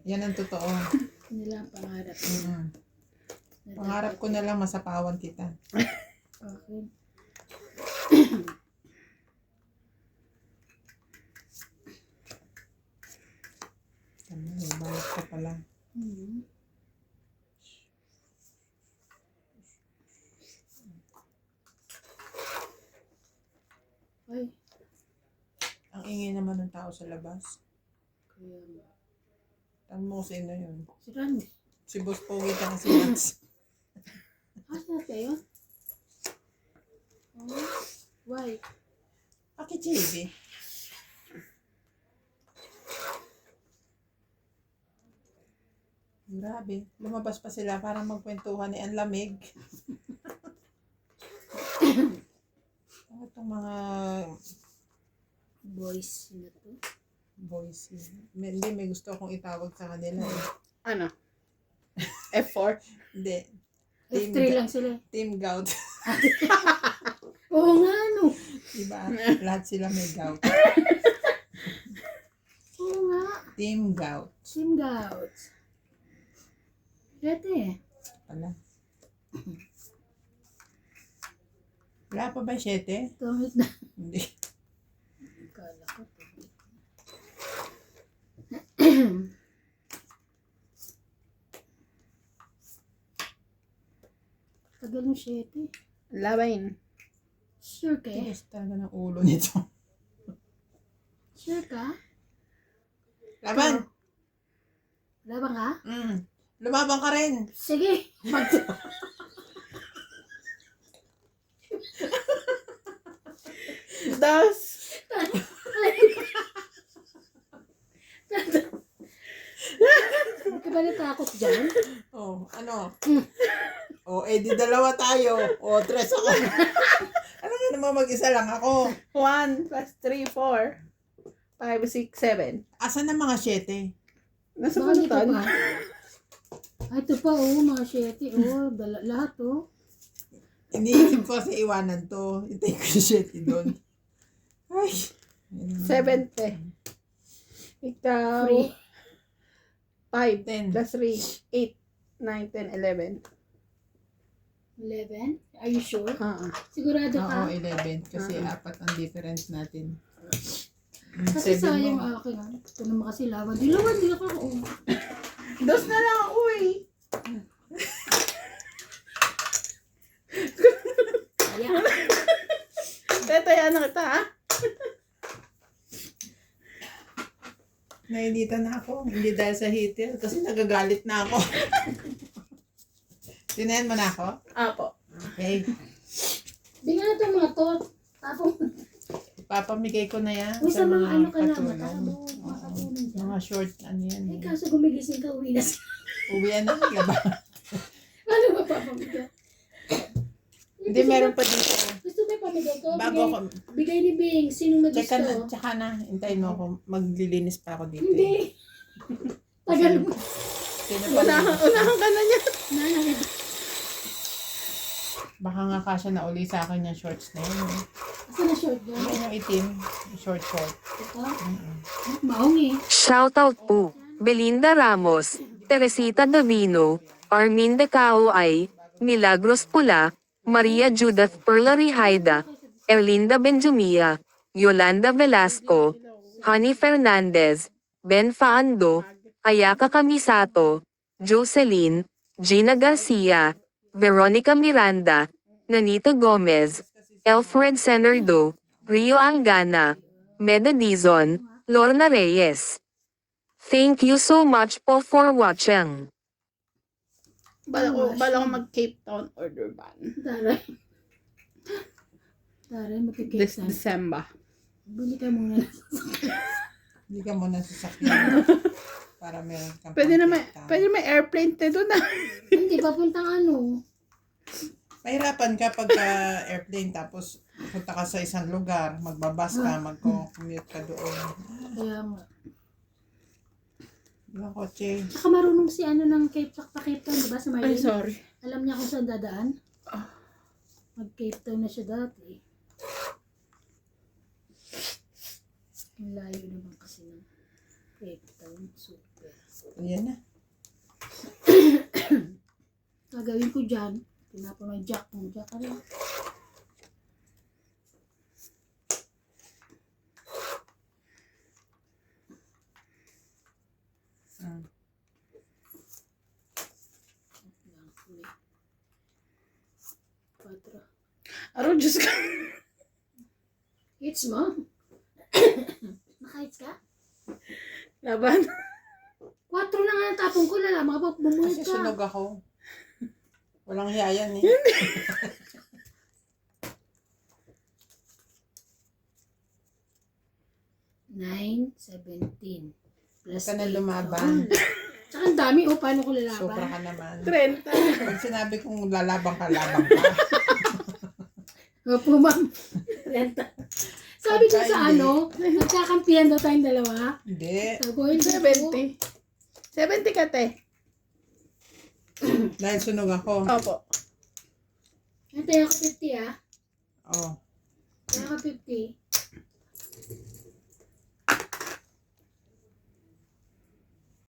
Yan ang totoo. Nila ang pangarap. Na Pangarap ko na lang masapawan kita. Okay. May balot ka pala. Mhm. Ay, Ang ingay naman ng tao sa labas. kaya nga. Tanong mo kung sino yun. Si Rani. Si Boss Pogi ka si Max. Saan tayo? Oh, why? Aki JB. Grabe. Lumabas pa sila para magkwentuhan ni ang lamig. Ano itong mga Boys na to. boys? Hindi, may gusto akong itawag sa kanila. Eh. Ano? F4? Hindi. F3 lang sila. Team Gout. Oo nga, no. Diba? Lahat sila may gout. Oo nga. Team Gout. Team Gouts. Dati. Pala. Wala pa ba 7? Tumit na. Hindi. Kala ko tumit na. Tagal ng 7. Labain. Sure ka? Tigas talaga ng ulo nito. Sure ka? Laban! Labang ka? Lumabang ka rin. Sige. Dos. Hindi ka ba natakot dyan? Oh, ano? Oh, eh di dalawa tayo. Oh, 3 ako. Alam nga naman mag-isa lang ako. 1 plus 3, 4. 5, 6, 7. Asan na mga 7? Nasa Baka dito bulutan. pa. Ay, ito pa, oh, mga 7. Oh, lahat, oh. Iniisip ko kasi iwanan to. Hintay ko yung 7 doon. Ay. 70. Ikaw. 5 10. plus 3, 8, 9, 10, 11. 11? Are you sure? Sigurado Oo, ka? 11. Kasi 4 ang difference natin. Kasi 7 sayang mo. akin. Ito naman kasi lawan. Dilawan, di ako. Oh. Dos na lang ako eh. Kaya. Tetayaan na kita ha. Nainitan na ako. Hindi dahil sa heater. Kasi nagagalit na ako. Tinayan mo na ako? Apo. Okay. Bigyan na itong mga to. Tapos, Ipapamigay ko na yan uy, sa mga ano ka na, katulong. matabo. Makatulong dyan. Mga short, ano yan. Eh, kaso gumigising ka, uwi na sila. Uwian na nila ba? Ano ba papamigay? Hindi, meron pa dito. Gusto mo yung pamigay ko? Bago ako, Bigay ni Bing. Sinong may tsaka na, gusto? tsaka na, hintayin mo ako, maglilinis pa ako dito. Hindi. Tagal mo. Unahan ka na niya. Nanay. Baka nga kasya na uli sa akin yung shorts na yun. Asa na short girl? Yan yung itim, yung short. Ito? Maong eh. Shoutout po, Belinda Ramos, Teresita Davino, Armin De Caoay, Milagros Pula, Maria Judith Perlari Haida, Erlinda Benjumia, Yolanda Velasco, Honey Fernandez, Ben Faando, Ayaka Kamisato, Jocelyn, Gina Garcia, Veronica Miranda, Nanita Gomez, Elfred Senardo, Rio Angana, Meda Dizon, Lorna Reyes. Thank you so much po for watching. Bala ko mag-Cape Town order ban. Taray. Taray, magkikik This na. December. Bili ka muna. Hindi ka muna sasakyan. Para meron kang Pwede pang-kita. may airplane te doon na. Hindi, papuntang ano. Mahirapan ka pagka airplane tapos punta ka sa isang lugar, magbabas ka, magko-commute ka doon. Kaya nga. Yung kotse. Saka marunong si ano ng Cape Town, di ba? Sa Ay, Maylin. sorry. Alam niya kung saan dadaan. Mag-Cape Town na siya dati. Ang layo naman kasi ng Cape Town. Super. Ayan na. Gagawin ko dyan, tinapon ng jack mo. Jack ka rin. Mm. Patro. Aro, Diyos ka. Hits mo? Naka-hits ka? Laban. 4 na nga ang tapong ko, lalaman ka pa, bumulit Kasi ka. sunog ako. Walang hiya yan eh. Nine, 17. Plus Huwag ka na 8. lumaban. Tsaka ang dami, paano ko Sobra lalaban? ka naman. 30. Pag sinabi kong lalabang ka, labang ka. Opo, ma'am. Renta. Sabi ko Pagka sa hindi. nagkakampihan daw tayong dalawa. Hindi. Sabi ko, hindi po. 70. 70 ka, te. Dahil sunog ako. Opo. Antay ako 50 ah. Oh. Antay ako 50.